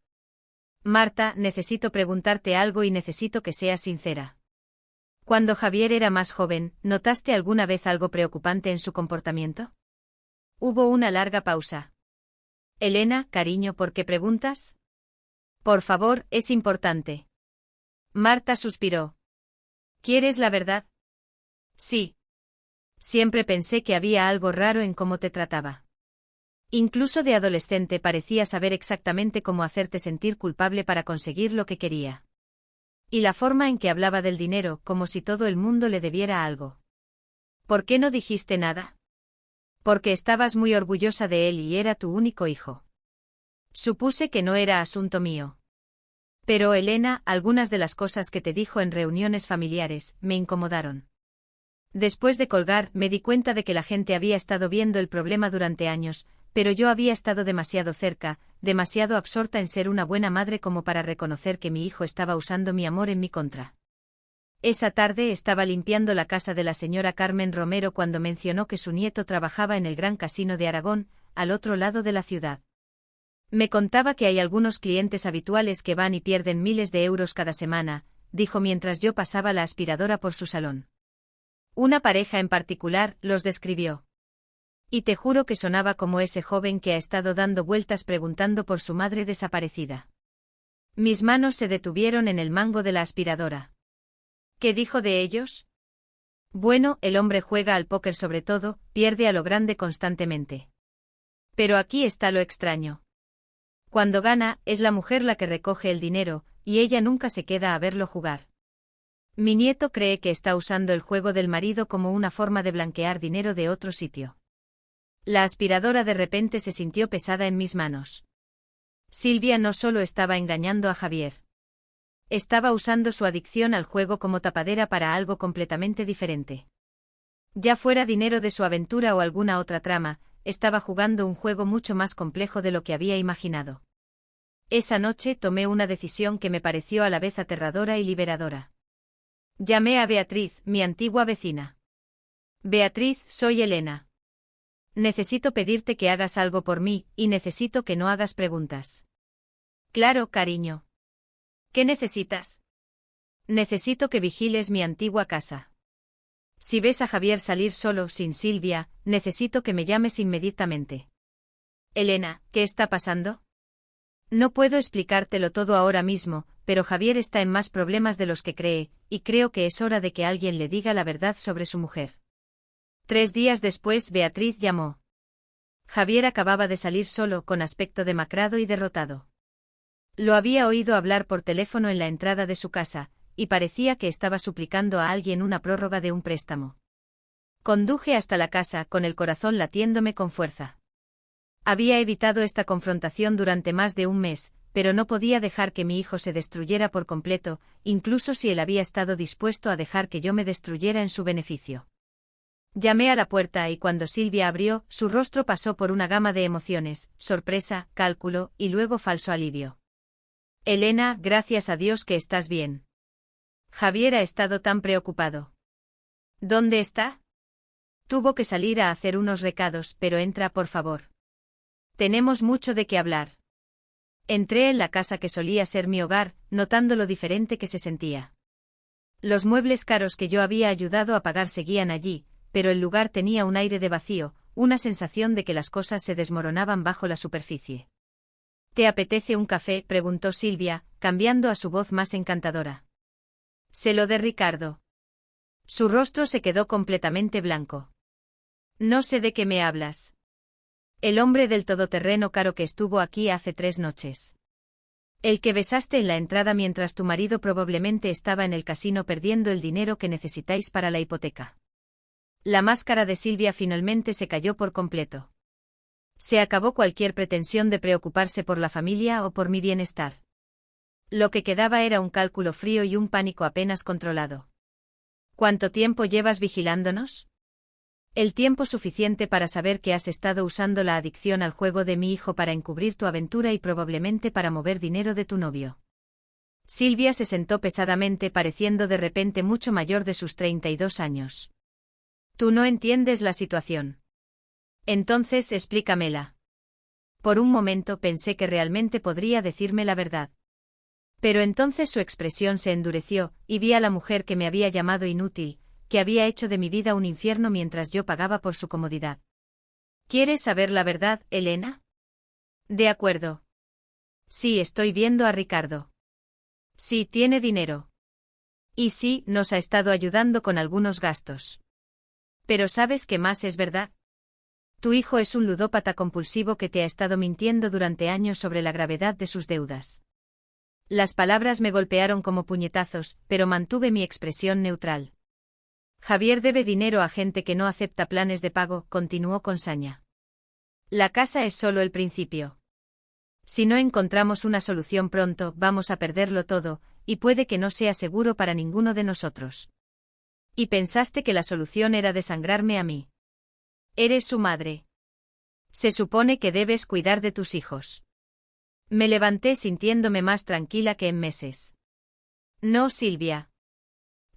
Marta, necesito preguntarte algo y necesito que seas sincera. Cuando Javier era más joven, ¿notaste alguna vez algo preocupante en su comportamiento? Hubo una larga pausa. Elena, cariño, ¿por qué preguntas? Por favor, es importante. Marta suspiró. ¿Quieres la verdad? Sí. Siempre pensé que había algo raro en cómo te trataba. Incluso de adolescente parecía saber exactamente cómo hacerte sentir culpable para conseguir lo que quería. Y la forma en que hablaba del dinero, como si todo el mundo le debiera algo. ¿Por qué no dijiste nada? Porque estabas muy orgullosa de él y era tu único hijo. Supuse que no era asunto mío. Pero Elena, algunas de las cosas que te dijo en reuniones familiares, me incomodaron. Después de colgar, me di cuenta de que la gente había estado viendo el problema durante años, pero yo había estado demasiado cerca, demasiado absorta en ser una buena madre como para reconocer que mi hijo estaba usando mi amor en mi contra. Esa tarde estaba limpiando la casa de la señora Carmen Romero cuando mencionó que su nieto trabajaba en el Gran Casino de Aragón, al otro lado de la ciudad. Me contaba que hay algunos clientes habituales que van y pierden miles de euros cada semana, dijo mientras yo pasaba la aspiradora por su salón. Una pareja en particular los describió. Y te juro que sonaba como ese joven que ha estado dando vueltas preguntando por su madre desaparecida. Mis manos se detuvieron en el mango de la aspiradora. ¿Qué dijo de ellos? Bueno, el hombre juega al póker sobre todo, pierde a lo grande constantemente. Pero aquí está lo extraño. Cuando gana, es la mujer la que recoge el dinero, y ella nunca se queda a verlo jugar. Mi nieto cree que está usando el juego del marido como una forma de blanquear dinero de otro sitio. La aspiradora de repente se sintió pesada en mis manos. Silvia no solo estaba engañando a Javier. Estaba usando su adicción al juego como tapadera para algo completamente diferente. Ya fuera dinero de su aventura o alguna otra trama, estaba jugando un juego mucho más complejo de lo que había imaginado. Esa noche tomé una decisión que me pareció a la vez aterradora y liberadora. Llamé a Beatriz, mi antigua vecina. Beatriz, soy Elena. Necesito pedirte que hagas algo por mí, y necesito que no hagas preguntas. Claro, cariño. ¿Qué necesitas? Necesito que vigiles mi antigua casa. Si ves a Javier salir solo, sin Silvia, necesito que me llames inmediatamente. Elena, ¿qué está pasando? No puedo explicártelo todo ahora mismo, pero Javier está en más problemas de los que cree, y creo que es hora de que alguien le diga la verdad sobre su mujer. 3 días después Beatriz llamó. Javier acababa de salir solo, con aspecto demacrado y derrotado. Lo había oído hablar por teléfono en la entrada de su casa, y parecía que estaba suplicando a alguien una prórroga de un préstamo. Conduje hasta la casa, con el corazón latiéndome con fuerza. Había evitado esta confrontación durante más de un mes, pero no podía dejar que mi hijo se destruyera por completo, incluso si él había estado dispuesto a dejar que yo me destruyera en su beneficio. Llamé a la puerta y cuando Silvia abrió, su rostro pasó por una gama de emociones, sorpresa, cálculo, y luego falso alivio. Elena, gracias a Dios que estás bien. Javier ha estado tan preocupado. ¿Dónde está? Tuvo que salir a hacer unos recados, pero entra por favor. Tenemos mucho de qué hablar. Entré en la casa que solía ser mi hogar, notando lo diferente que se sentía. Los muebles caros que yo había ayudado a pagar seguían allí, pero el lugar tenía un aire de vacío, una sensación de que las cosas se desmoronaban bajo la superficie. ¿Te apetece un café?, preguntó Silvia, cambiando a su voz más encantadora. Se lo dé Ricardo. Su rostro se quedó completamente blanco. No sé de qué me hablas. El hombre del todoterreno caro que estuvo aquí hace 3 noches. El que besaste en la entrada mientras tu marido probablemente estaba en el casino perdiendo el dinero que necesitáis para la hipoteca. La máscara de Silvia finalmente se cayó por completo. Se acabó cualquier pretensión de preocuparse por la familia o por mi bienestar. Lo que quedaba era un cálculo frío y un pánico apenas controlado. ¿Cuánto tiempo llevas vigilándonos? El tiempo suficiente para saber que has estado usando la adicción al juego de mi hijo para encubrir tu aventura y probablemente para mover dinero de tu novio. Silvia se sentó pesadamente, pareciendo de repente mucho mayor de sus 32 años. Tú no entiendes la situación. Entonces explícamela. Por un momento pensé que realmente podría decirme la verdad. Pero entonces su expresión se endureció, y vi a la mujer que me había llamado inútil, que había hecho de mi vida un infierno mientras yo pagaba por su comodidad. ¿Quieres saber la verdad, Elena? De acuerdo. Sí, estoy viendo a Ricardo. Sí, tiene dinero. Y sí, nos ha estado ayudando con algunos gastos. Pero ¿sabes qué más es verdad? Tu hijo es un ludópata compulsivo que te ha estado mintiendo durante años sobre la gravedad de sus deudas. Las palabras me golpearon como puñetazos, pero mantuve mi expresión neutral. Javier debe dinero a gente que no acepta planes de pago, continuó con saña. La casa es solo el principio. Si no encontramos una solución pronto, vamos a perderlo todo, y puede que no sea seguro para ninguno de nosotros. ¿Y pensaste que la solución era desangrarme a mí? Eres su madre. Se supone que debes cuidar de tus hijos. Me levanté sintiéndome más tranquila que en meses. No, Silvia.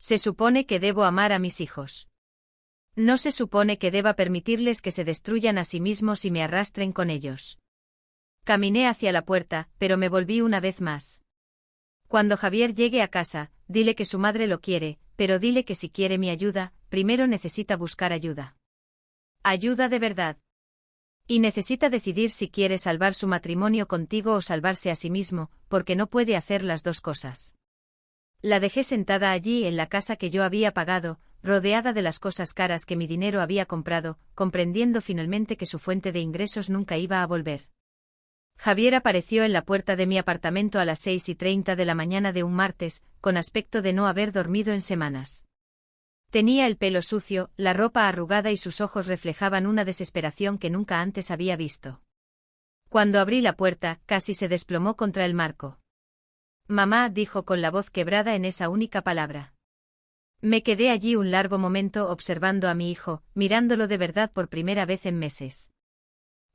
Se supone que debo amar a mis hijos. No se supone que deba permitirles que se destruyan a sí mismos y me arrastren con ellos. Caminé hacia la puerta, pero me volví una vez más. Cuando Javier llegue a casa, dile que su madre lo quiere, pero dile que si quiere mi ayuda, primero necesita buscar ayuda. Ayuda de verdad. Y necesita decidir si quiere salvar su matrimonio contigo o salvarse a sí mismo, porque no puede hacer las dos cosas. La dejé sentada allí en la casa que yo había pagado, rodeada de las cosas caras que mi dinero había comprado, comprendiendo finalmente que su fuente de ingresos nunca iba a volver. Javier apareció en la puerta de mi apartamento a las 6:30 de la mañana de un martes, con aspecto de no haber dormido en semanas. Tenía el pelo sucio, la ropa arrugada y sus ojos reflejaban una desesperación que nunca antes había visto. Cuando abrí la puerta, casi se desplomó contra el marco. Mamá, dijo con la voz quebrada en esa única palabra. Me quedé allí un largo momento observando a mi hijo, mirándolo de verdad por primera vez en meses.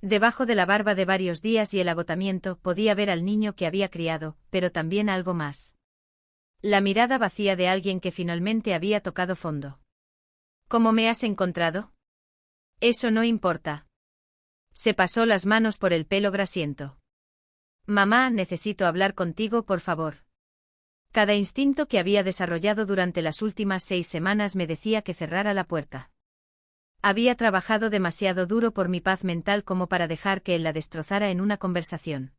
Debajo de la barba de varios días y el agotamiento podía ver al niño que había criado, pero también algo más. La mirada vacía de alguien que finalmente había tocado fondo. ¿Cómo me has encontrado? Eso no importa. Se pasó las manos por el pelo grasiento. Mamá, necesito hablar contigo, por favor. Cada instinto que había desarrollado durante las últimas 6 semanas me decía que cerrara la puerta. Había trabajado demasiado duro por mi paz mental como para dejar que él la destrozara en una conversación.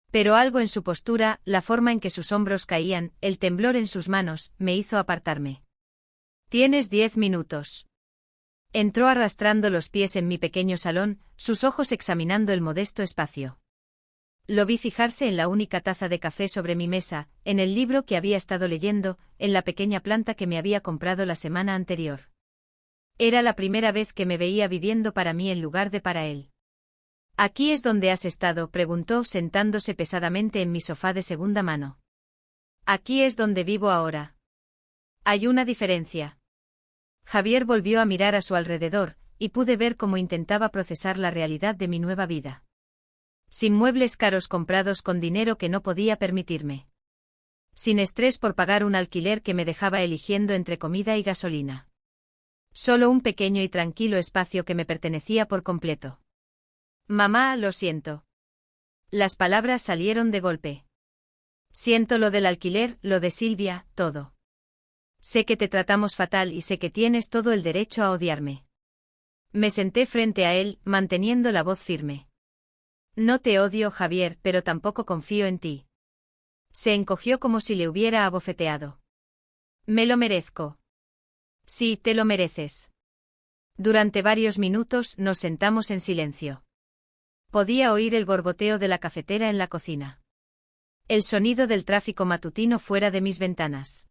Pero algo en su postura, la forma en que sus hombros caían, el temblor en sus manos, me hizo apartarme. Tienes 10 minutos. Entró arrastrando los pies en mi pequeño salón, sus ojos examinando el modesto espacio. Lo vi fijarse en la única taza de café sobre mi mesa, en el libro que había estado leyendo, en la pequeña planta que me había comprado la semana anterior. Era la primera vez que me veía viviendo para mí en lugar de para él. ¿Aquí es donde has estado?, preguntó, sentándose pesadamente en mi sofá de segunda mano. Aquí es donde vivo ahora. Hay una diferencia. Javier volvió a mirar a su alrededor, y pude ver cómo intentaba procesar la realidad de mi nueva vida. Sin muebles caros comprados con dinero que no podía permitirme. Sin estrés por pagar un alquiler que me dejaba eligiendo entre comida y gasolina. Solo un pequeño y tranquilo espacio que me pertenecía por completo. Mamá, lo siento. Las palabras salieron de golpe. Siento lo del alquiler, lo de Silvia, todo. Sé que te tratamos fatal y sé que tienes todo el derecho a odiarme. Me senté frente a él, manteniendo la voz firme. No te odio, Javier, pero tampoco confío en ti. Se encogió como si le hubiera abofeteado. Me lo merezco. Sí, te lo mereces. Durante varios minutos nos sentamos en silencio. Podía oír el gorgoteo de la cafetera en la cocina. El sonido del tráfico matutino fuera de mis ventanas.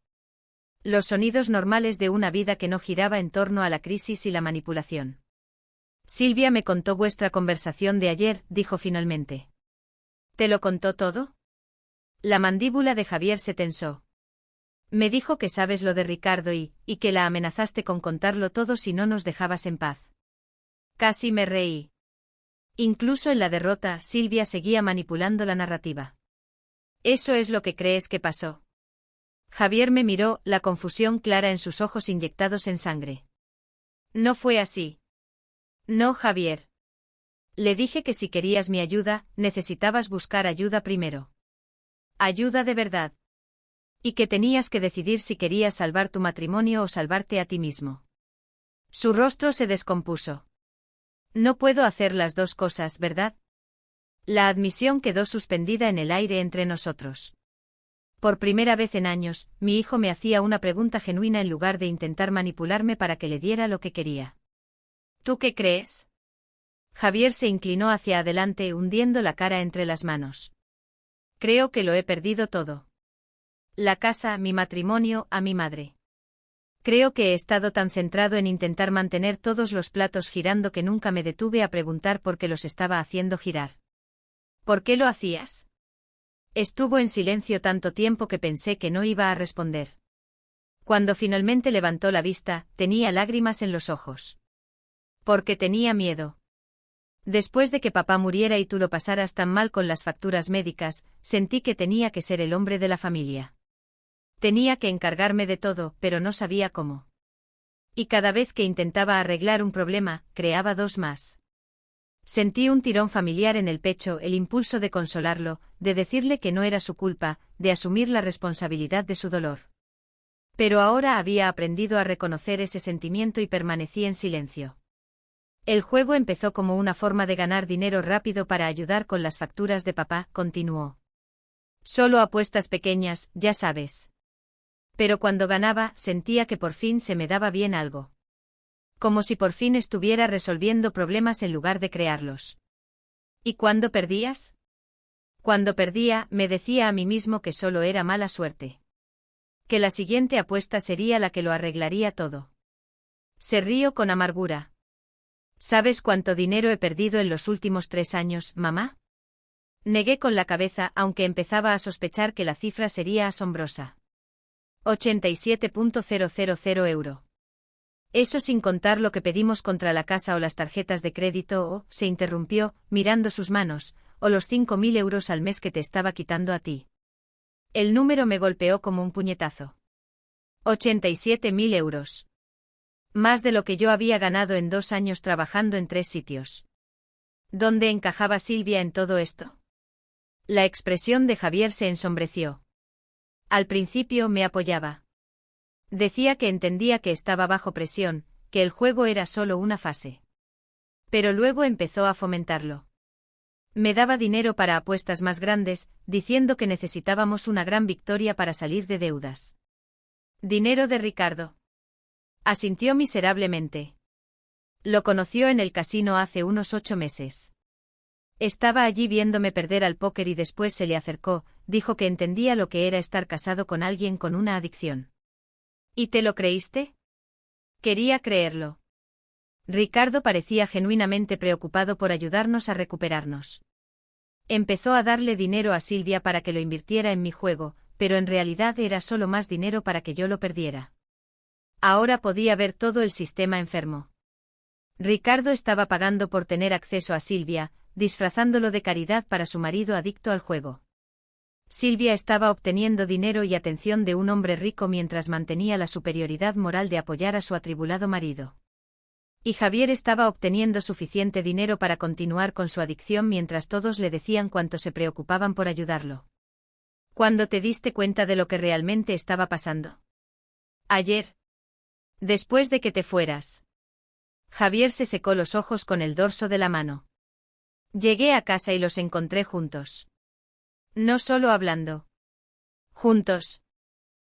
Los sonidos normales de una vida que no giraba en torno a la crisis y la manipulación. Silvia me contó vuestra conversación de ayer, dijo finalmente. ¿Te lo contó todo? La mandíbula de Javier se tensó. Me dijo que sabes lo de Ricardo y que la amenazaste con contarlo todo si no nos dejabas en paz. Casi me reí. Incluso en la derrota, Silvia seguía manipulando la narrativa. ¿Eso es lo que crees que pasó? Javier me miró, la confusión clara en sus ojos inyectados en sangre. No fue así. No, Javier. Le dije que si querías mi ayuda, necesitabas buscar ayuda primero. Ayuda de verdad. Y que tenías que decidir si querías salvar tu matrimonio o salvarte a ti mismo. Su rostro se descompuso. No puedo hacer las dos cosas, ¿verdad? La admisión quedó suspendida en el aire entre nosotros. Por primera vez en años, mi hijo me hacía una pregunta genuina en lugar de intentar manipularme para que le diera lo que quería. ¿Tú qué crees? Javier se inclinó hacia adelante hundiendo la cara entre las manos. Creo que lo he perdido todo. La casa, mi matrimonio, a mi madre. Creo que he estado tan centrado en intentar mantener todos los platos girando que nunca me detuve a preguntar por qué los estaba haciendo girar. ¿Por qué lo hacías? Estuvo en silencio tanto tiempo que pensé que no iba a responder. Cuando finalmente levantó la vista, tenía lágrimas en los ojos. Porque tenía miedo. Después de que papá muriera y tú lo pasaras tan mal con las facturas médicas, sentí que tenía que ser el hombre de la familia. Tenía que encargarme de todo, pero no sabía cómo. Y cada vez que intentaba arreglar un problema, creaba dos más. Sentí un tirón familiar en el pecho, el impulso de consolarlo, de decirle que no era su culpa, de asumir la responsabilidad de su dolor. Pero ahora había aprendido a reconocer ese sentimiento y permanecí en silencio. El juego empezó como una forma de ganar dinero rápido para ayudar con las facturas de papá, continuó. Solo apuestas pequeñas, ya sabes. Pero cuando ganaba, sentía que por fin se me daba bien algo. Como si por fin estuviera resolviendo problemas en lugar de crearlos. ¿Y cuándo perdías? Cuando perdía, me decía a mí mismo que solo era mala suerte. Que la siguiente apuesta sería la que lo arreglaría todo. Se rió con amargura. ¿Sabes cuánto dinero he perdido en los últimos 3 años, mamá? Negué con la cabeza, aunque empezaba a sospechar que la cifra sería asombrosa. 87.000 €. Eso sin contar lo que pedimos contra la casa o las tarjetas de crédito o, se interrumpió, mirando sus manos, o los 5.000 € al mes que te estaba quitando a ti. El número me golpeó como un puñetazo. 87.000 €. Más de lo que yo había ganado en 2 años trabajando en 3 sitios. ¿Dónde encajaba Silvia en todo esto? La expresión de Javier se ensombreció. Al principio me apoyaba. Decía que entendía que estaba bajo presión, que el juego era solo una fase. Pero luego empezó a fomentarlo. Me daba dinero para apuestas más grandes, diciendo que necesitábamos una gran victoria para salir de deudas. Dinero de Ricardo. Asintió miserablemente. Lo conoció en el casino hace unos 8 meses. Estaba allí viéndome perder al póker y después se le acercó, dijo que entendía lo que era estar casado con alguien con una adicción. ¿Y te lo creíste? Quería creerlo. Ricardo parecía genuinamente preocupado por ayudarnos a recuperarnos. Empezó a darle dinero a Silvia para que lo invirtiera en mi juego, pero en realidad era solo más dinero para que yo lo perdiera. Ahora podía ver todo el sistema enfermo. Ricardo estaba pagando por tener acceso a Silvia, disfrazándolo de caridad para su marido adicto al juego. Silvia estaba obteniendo dinero y atención de un hombre rico mientras mantenía la superioridad moral de apoyar a su atribulado marido. Y Javier estaba obteniendo suficiente dinero para continuar con su adicción mientras todos le decían cuánto se preocupaban por ayudarlo. ¿Cuándo te diste cuenta de lo que realmente estaba pasando? Ayer. Después de que te fueras. Javier se secó los ojos con el dorso de la mano. Llegué a casa y los encontré juntos. No solo hablando. Juntos.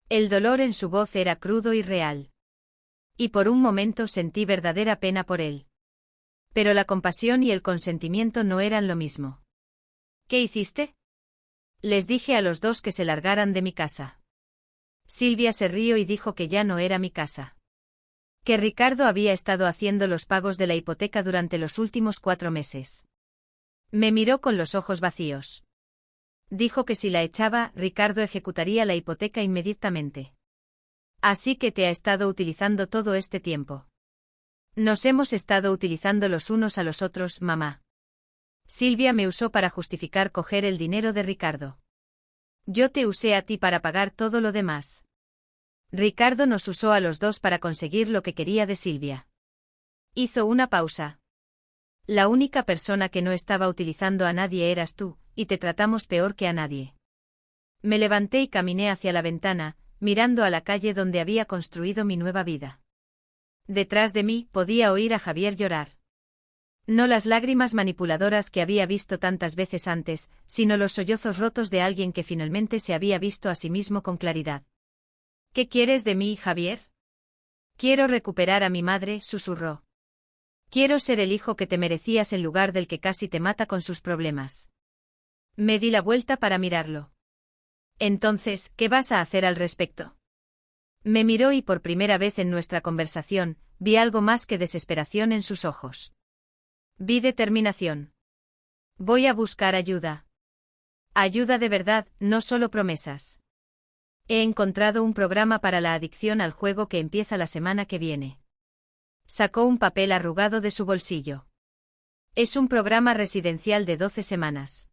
El dolor en su voz era crudo y real. Y por un momento sentí verdadera pena por él. Pero la compasión y el consentimiento no eran lo mismo. ¿Qué hiciste? Les dije a los dos que se largaran de mi casa. Silvia se rió y dijo que ya no era mi casa. Que Ricardo había estado haciendo los pagos de la hipoteca durante los últimos 4 meses. Me miró con los ojos vacíos. Dijo que si la echaba, Ricardo ejecutaría la hipoteca inmediatamente. Así que te ha estado utilizando todo este tiempo. Nos hemos estado utilizando los unos a los otros, mamá. Silvia me usó para justificar coger el dinero de Ricardo. Yo te usé a ti para pagar todo lo demás. Ricardo nos usó a los dos para conseguir lo que quería de Silvia. Hizo una pausa. La única persona que no estaba utilizando a nadie eras tú, y te tratamos peor que a nadie. Me levanté y caminé hacia la ventana, mirando a la calle donde había construido mi nueva vida. Detrás de mí podía oír a Javier llorar. No las lágrimas manipuladoras que había visto tantas veces antes, sino los sollozos rotos de alguien que finalmente se había visto a sí mismo con claridad. ¿Qué quieres de mí, Javier? Quiero recuperar a mi madre, susurró. Quiero ser el hijo que te merecías en lugar del que casi te mata con sus problemas. Me di la vuelta para mirarlo. Entonces, ¿qué vas a hacer al respecto? Me miró y por primera vez en nuestra conversación, vi algo más que desesperación en sus ojos. Vi determinación. Voy a buscar ayuda. Ayuda de verdad, no solo promesas. He encontrado un programa para la adicción al juego que empieza la semana que viene. Sacó un papel arrugado de su bolsillo. Es un programa residencial de 12 semanas.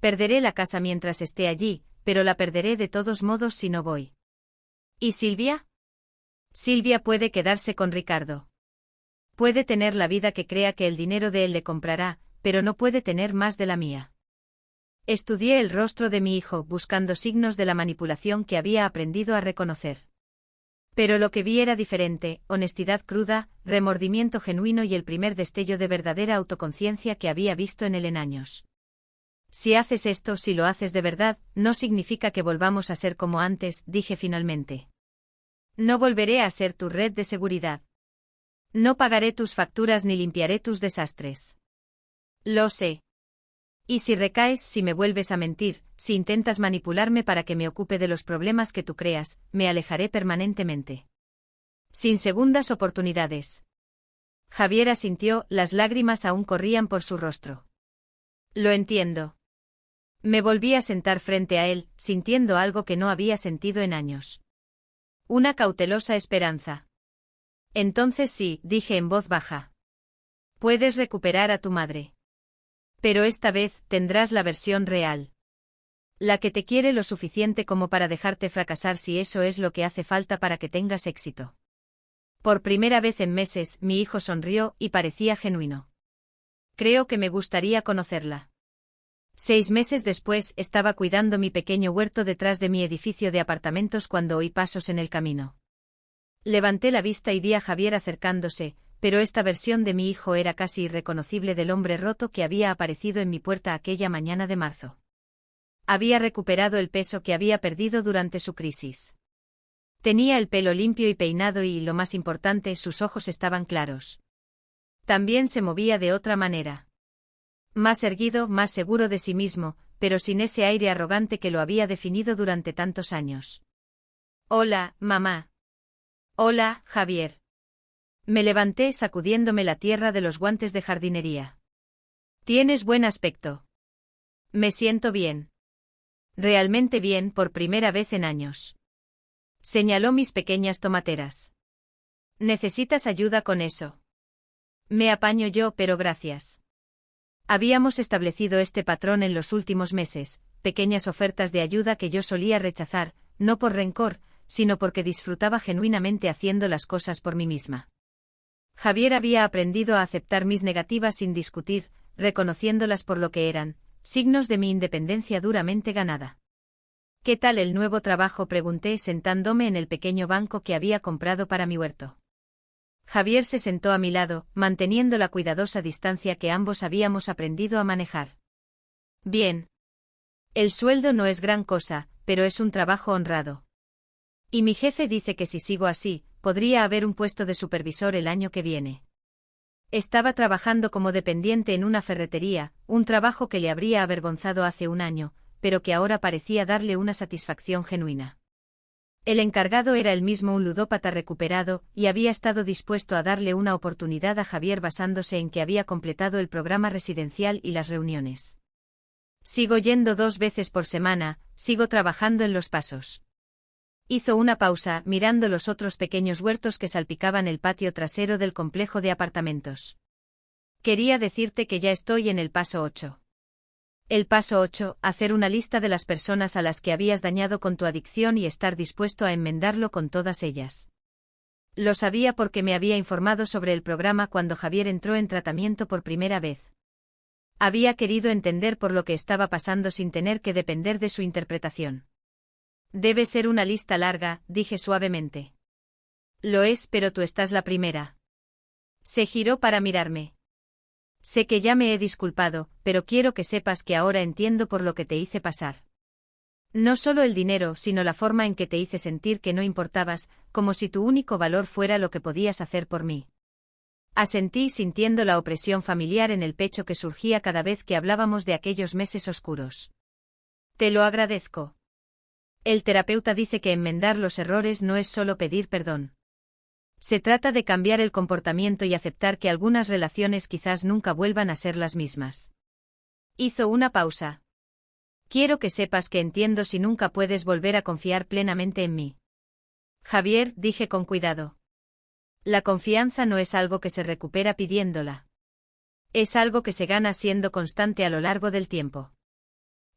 Perderé la casa mientras esté allí, pero la perderé de todos modos si no voy. ¿Y Silvia? Silvia puede quedarse con Ricardo. Puede tener la vida que crea que el dinero de él le comprará, pero no puede tener más de la mía. Estudié el rostro de mi hijo buscando signos de la manipulación que había aprendido a reconocer. Pero lo que vi era diferente: honestidad cruda, remordimiento genuino y el primer destello de verdadera autoconciencia que había visto en él en años. Si haces esto, si lo haces de verdad, no significa que volvamos a ser como antes, dije finalmente. No volveré a ser tu red de seguridad. No pagaré tus facturas ni limpiaré tus desastres. Lo sé. Y si recaes, si me vuelves a mentir, si intentas manipularme para que me ocupe de los problemas que tú creas, me alejaré permanentemente. Sin segundas oportunidades. Javier asintió, las lágrimas aún corrían por su rostro. Lo entiendo. Me volví a sentar frente a él, sintiendo algo que no había sentido en años. Una cautelosa esperanza. Entonces sí, dije en voz baja. Puedes recuperar a tu madre. Pero esta vez tendrás la versión real. La que te quiere lo suficiente como para dejarte fracasar si eso es lo que hace falta para que tengas éxito. Por primera vez en meses, mi hijo sonrió y parecía genuino. Creo que me gustaría conocerla. 6 meses después, estaba cuidando mi pequeño huerto detrás de mi edificio de apartamentos cuando oí pasos en el camino. Levanté la vista y vi a Javier acercándose, pero esta versión de mi hijo era casi irreconocible del hombre roto que había aparecido en mi puerta aquella mañana de marzo. Había recuperado el peso que había perdido durante su crisis. Tenía el pelo limpio y peinado y, lo más importante, sus ojos estaban claros. También se movía de otra manera. Más erguido, más seguro de sí mismo, pero sin ese aire arrogante que lo había definido durante tantos años. Hola, mamá. Hola, Javier. Me levanté sacudiéndome la tierra de los guantes de jardinería. Tienes buen aspecto. Me siento bien. Realmente bien por primera vez en años. Señaló mis pequeñas tomateras. ¿Necesitas ayuda con eso? Me apaño yo, pero gracias. Habíamos establecido este patrón en los últimos meses, pequeñas ofertas de ayuda que yo solía rechazar, no por rencor, sino porque disfrutaba genuinamente haciendo las cosas por mí misma. Javier había aprendido a aceptar mis negativas sin discutir, reconociéndolas por lo que eran, signos de mi independencia duramente ganada. ¿Qué tal el nuevo trabajo?, pregunté sentándome en el pequeño banco que había comprado para mi huerto. Javier se sentó a mi lado, manteniendo la cuidadosa distancia que ambos habíamos aprendido a manejar. Bien. El sueldo no es gran cosa, pero es un trabajo honrado. Y mi jefe dice que si sigo así, podría haber un puesto de supervisor el año que viene. Estaba trabajando como dependiente en una ferretería, un trabajo que le habría avergonzado hace un año, pero que ahora parecía darle una satisfacción genuina. El encargado era el mismo, un ludópata recuperado, y había estado dispuesto a darle una oportunidad a Javier basándose en que había completado el programa residencial y las reuniones. Sigo yendo 2 veces por semana, sigo trabajando en los pasos. Hizo una pausa, mirando los otros pequeños huertos que salpicaban el patio trasero del complejo de apartamentos. Quería decirte que ya estoy en el paso 8. El paso 8, hacer una lista de las personas a las que habías dañado con tu adicción y estar dispuesto a enmendarlo con todas ellas. Lo sabía porque me había informado sobre el programa cuando Javier entró en tratamiento por primera vez. Había querido entender por lo que estaba pasando sin tener que depender de su interpretación. Debe ser una lista larga, dije suavemente. Lo es, pero tú estás la primera. Se giró para mirarme. Sé que ya me he disculpado, pero quiero que sepas que ahora entiendo por lo que te hice pasar. No solo el dinero, sino la forma en que te hice sentir que no importabas, como si tu único valor fuera lo que podías hacer por mí. Asentí sintiendo la opresión familiar en el pecho que surgía cada vez que hablábamos de aquellos meses oscuros. Te lo agradezco. El terapeuta dice que enmendar los errores no es solo pedir perdón. Se trata de cambiar el comportamiento y aceptar que algunas relaciones quizás nunca vuelvan a ser las mismas. Hizo una pausa. Quiero que sepas que entiendo si nunca puedes volver a confiar plenamente en mí. Javier, dije con cuidado. La confianza no es algo que se recupera pidiéndola. Es algo que se gana siendo constante a lo largo del tiempo.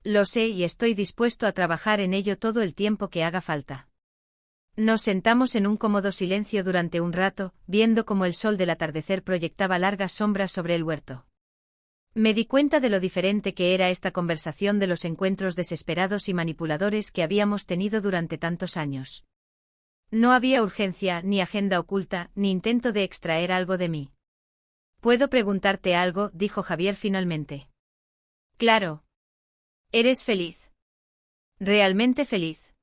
Lo sé y estoy dispuesto a trabajar en ello todo el tiempo que haga falta. Nos sentamos en un cómodo silencio durante un rato, viendo cómo el sol del atardecer proyectaba largas sombras sobre el huerto. Me di cuenta de lo diferente que era esta conversación de los encuentros desesperados y manipuladores que habíamos tenido durante tantos años. No había urgencia, ni agenda oculta, ni intento de extraer algo de mí. «¿Puedo preguntarte algo?», dijo Javier finalmente. «Claro. ¿Eres feliz? ¿Realmente feliz?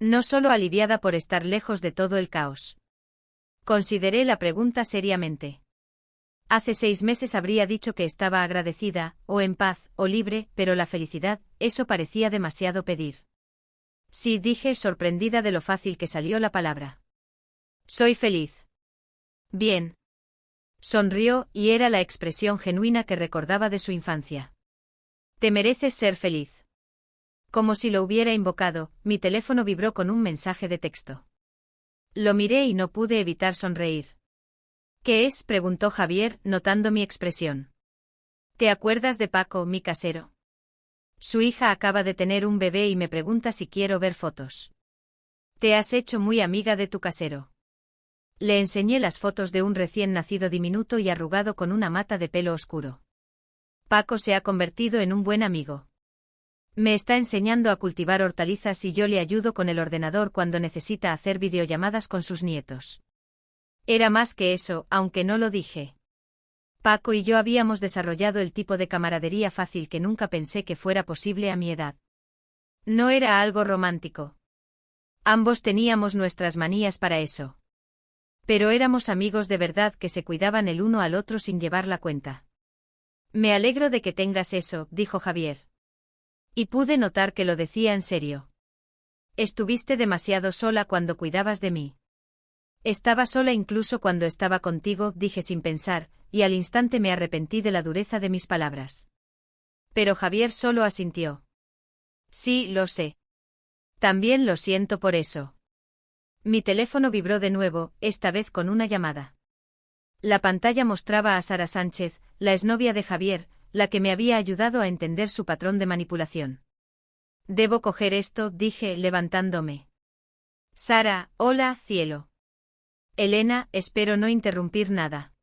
No solo aliviada por estar lejos de todo el caos». Consideré la pregunta seriamente. Hace 6 meses habría dicho que estaba agradecida, o en paz, o libre, pero la felicidad, eso parecía demasiado pedir. Sí, dije, sorprendida de lo fácil que salió la palabra. «Soy feliz». «Bien». Sonrió, y era la expresión genuina que recordaba de su infancia. «Te mereces ser feliz». Como si lo hubiera invocado, mi teléfono vibró con un mensaje de texto. Lo miré y no pude evitar sonreír. «¿Qué es?», preguntó Javier, notando mi expresión. «¿Te acuerdas de Paco, mi casero? Su hija acaba de tener un bebé y me pregunta si quiero ver fotos. Te has hecho muy amiga de tu casero». Le enseñé las fotos de un recién nacido diminuto y arrugado con una mata de pelo oscuro. «Paco se ha convertido en un buen amigo. Me está enseñando a cultivar hortalizas y yo le ayudo con el ordenador cuando necesita hacer videollamadas con sus nietos». Era más que eso, aunque no lo dije. Paco y yo habíamos desarrollado el tipo de camaradería fácil que nunca pensé que fuera posible a mi edad. No era algo romántico. Ambos teníamos nuestras manías para eso. Pero éramos amigos de verdad que se cuidaban el uno al otro sin llevar la cuenta. «Me alegro de que tengas eso», dijo Javier. Y pude notar que lo decía en serio. «Estuviste demasiado sola cuando cuidabas de mí». «Estaba sola incluso cuando estaba contigo», dije sin pensar, y al instante me arrepentí de la dureza de mis palabras. Pero Javier solo asintió. «Sí, lo sé. También lo siento por eso». Mi teléfono vibró de nuevo, esta vez con una llamada. La pantalla mostraba a Sara Sánchez, la exnovia de Javier, la que me había ayudado a entender su patrón de manipulación. «Debo coger esto», dije, levantándome. «Sara, hola, cielo». «Elena, espero no interrumpir nada.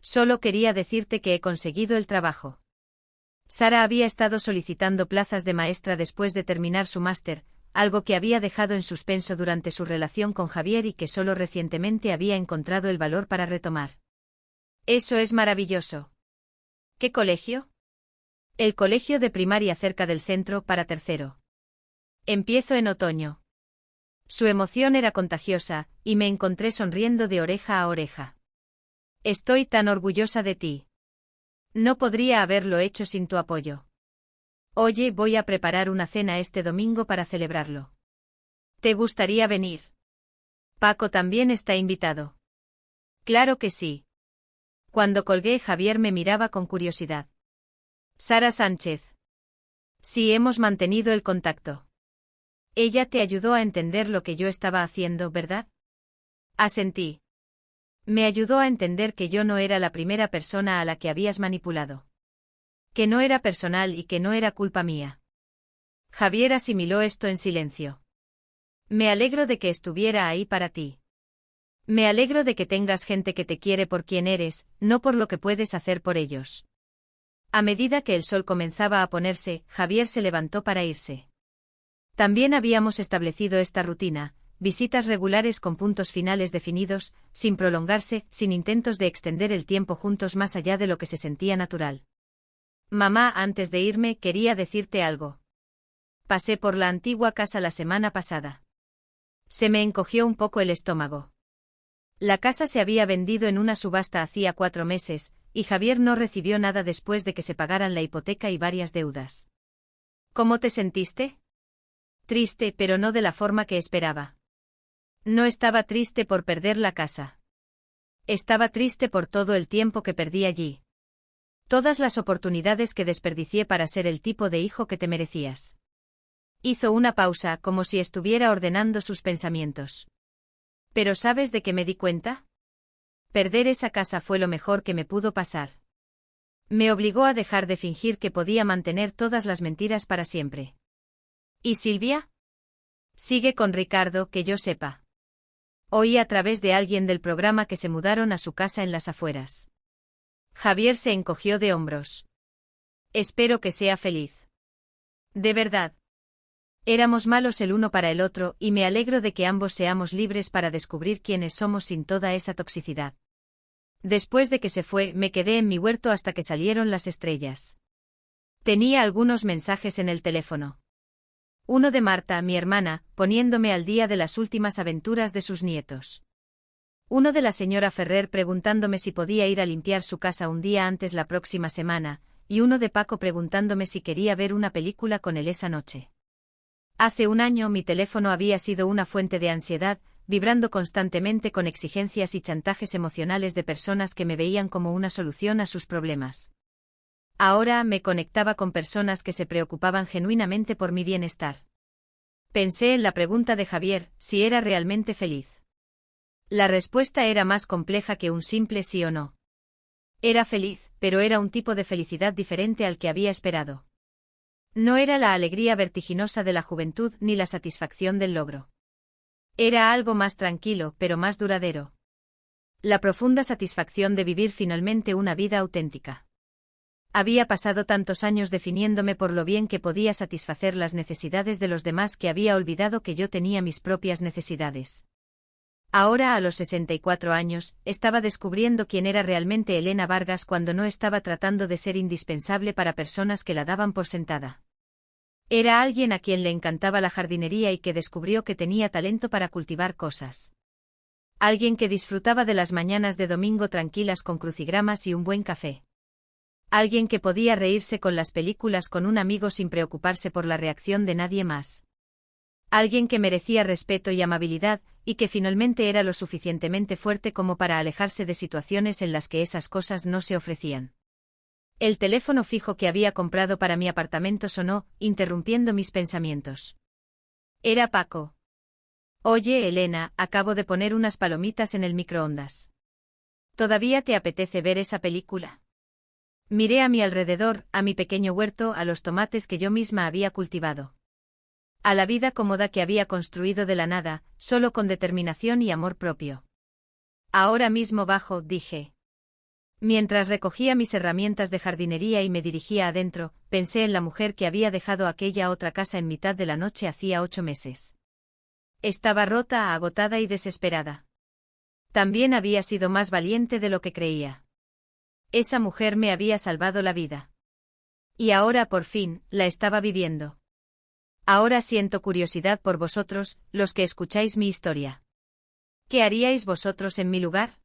Solo quería decirte que he conseguido el trabajo». Sara había estado solicitando plazas de maestra después de terminar su máster, algo que había dejado en suspenso durante su relación con Javier y que solo recientemente había encontrado el valor para retomar. «Eso es maravilloso». «¿Qué colegio?» «El colegio de primaria cerca del centro, para tercero. Empiezo en otoño». Su emoción era contagiosa, y me encontré sonriendo de oreja a oreja. «Estoy tan orgullosa de ti. No podría haberlo hecho sin tu apoyo. Oye, voy a preparar una cena este domingo para celebrarlo. ¿Te gustaría venir? Paco también está invitado». «Claro que sí». Cuando colgué, Javier me miraba con curiosidad. «Sara Sánchez». «Sí, hemos mantenido el contacto. Ella te ayudó a entender lo que yo estaba haciendo, ¿verdad?» Asentí. Me ayudó a entender que yo no era la primera persona a la que habías manipulado. Que no era personal y que no era culpa mía. Javier asimiló esto en silencio. «Me alegro de que estuviera ahí para ti. Me alegro de que tengas gente que te quiere por quien eres, no por lo que puedes hacer por ellos». A medida que el sol comenzaba a ponerse, Javier se levantó para irse. También habíamos establecido esta rutina: visitas regulares con puntos finales definidos, sin prolongarse, sin intentos de extender el tiempo juntos más allá de lo que se sentía natural. «Mamá, antes de irme, quería decirte algo. Pasé por la antigua casa la semana pasada». Se me encogió un poco el estómago. La casa se había vendido en una subasta hacía 4 meses, y Javier no recibió nada después de que se pagaran la hipoteca y varias deudas. «¿Cómo te sentiste?» «Triste, pero no de la forma que esperaba». No estaba triste por perder la casa. Estaba triste por todo el tiempo que perdí allí. Todas las oportunidades que desperdicié para ser el tipo de hijo que te merecías. Hizo una pausa, como si estuviera ordenando sus pensamientos. «¿Pero sabes de qué me di cuenta? Perder esa casa fue lo mejor que me pudo pasar. Me obligó a dejar de fingir que podía mantener todas las mentiras para siempre». «¿Y Silvia?» Sigue con Ricardo, que yo sepa. Oí a través de alguien del programa que se mudaron a su casa en las afueras. Javier se encogió de hombros. Espero que sea feliz. De verdad. Éramos malos el uno para el otro y me alegro de que ambos seamos libres para descubrir quiénes somos sin toda esa toxicidad. Después de que se fue, me quedé en mi huerto hasta que salieron las estrellas. Tenía algunos mensajes en el teléfono. Uno de Marta, mi hermana, poniéndome al día de las últimas aventuras de sus nietos. Uno de la señora Ferrer preguntándome si podía ir a limpiar su casa un día antes la próxima semana, y uno de Paco preguntándome si quería ver una película con él esa noche. Hace un año mi teléfono había sido una fuente de ansiedad, vibrando constantemente con exigencias y chantajes emocionales de personas que me veían como una solución a sus problemas. Ahora me conectaba con personas que se preocupaban genuinamente por mi bienestar. Pensé en la pregunta de Javier, si era realmente feliz. La respuesta era más compleja que un simple sí o no. Era feliz, pero era un tipo de felicidad diferente al que había esperado. No era la alegría vertiginosa de la juventud ni la satisfacción del logro. Era algo más tranquilo, pero más duradero. La profunda satisfacción de vivir finalmente una vida auténtica. Había pasado tantos años definiéndome por lo bien que podía satisfacer las necesidades de los demás que había olvidado que yo tenía mis propias necesidades. Ahora, a los 64 años, estaba descubriendo quién era realmente Elena Vargas cuando no estaba tratando de ser indispensable para personas que la daban por sentada. Era alguien a quien le encantaba la jardinería y que descubrió que tenía talento para cultivar cosas. Alguien que disfrutaba de las mañanas de domingo tranquilas con crucigramas y un buen café. Alguien que podía reírse con las películas con un amigo sin preocuparse por la reacción de nadie más. Alguien que merecía respeto y amabilidad, y que finalmente era lo suficientemente fuerte como para alejarse de situaciones en las que esas cosas no se ofrecían. El teléfono fijo que había comprado para mi apartamento sonó, interrumpiendo mis pensamientos. Era Paco. Oye, Elena, acabo de poner unas palomitas en el microondas. ¿Todavía te apetece ver esa película? Miré a mi alrededor, a mi pequeño huerto, a los tomates que yo misma había cultivado. A la vida cómoda que había construido de la nada, solo con determinación y amor propio. Ahora mismo bajo, dije. Mientras recogía mis herramientas de jardinería y me dirigía adentro, pensé en la mujer que había dejado aquella otra casa en mitad de la noche hacía 8 meses. Estaba rota, agotada y desesperada. También había sido más valiente de lo que creía. Esa mujer me había salvado la vida. Y ahora por fin, la estaba viviendo. Ahora siento curiosidad por vosotros, los que escucháis mi historia. ¿Qué haríais vosotros en mi lugar?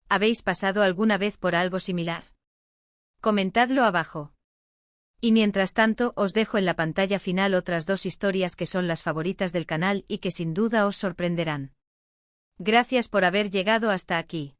¿Habéis pasado alguna vez por algo similar? Comentadlo abajo. Y mientras tanto, os dejo en la pantalla final otras 2 historias que son las favoritas del canal y que sin duda os sorprenderán. Gracias por haber llegado hasta aquí.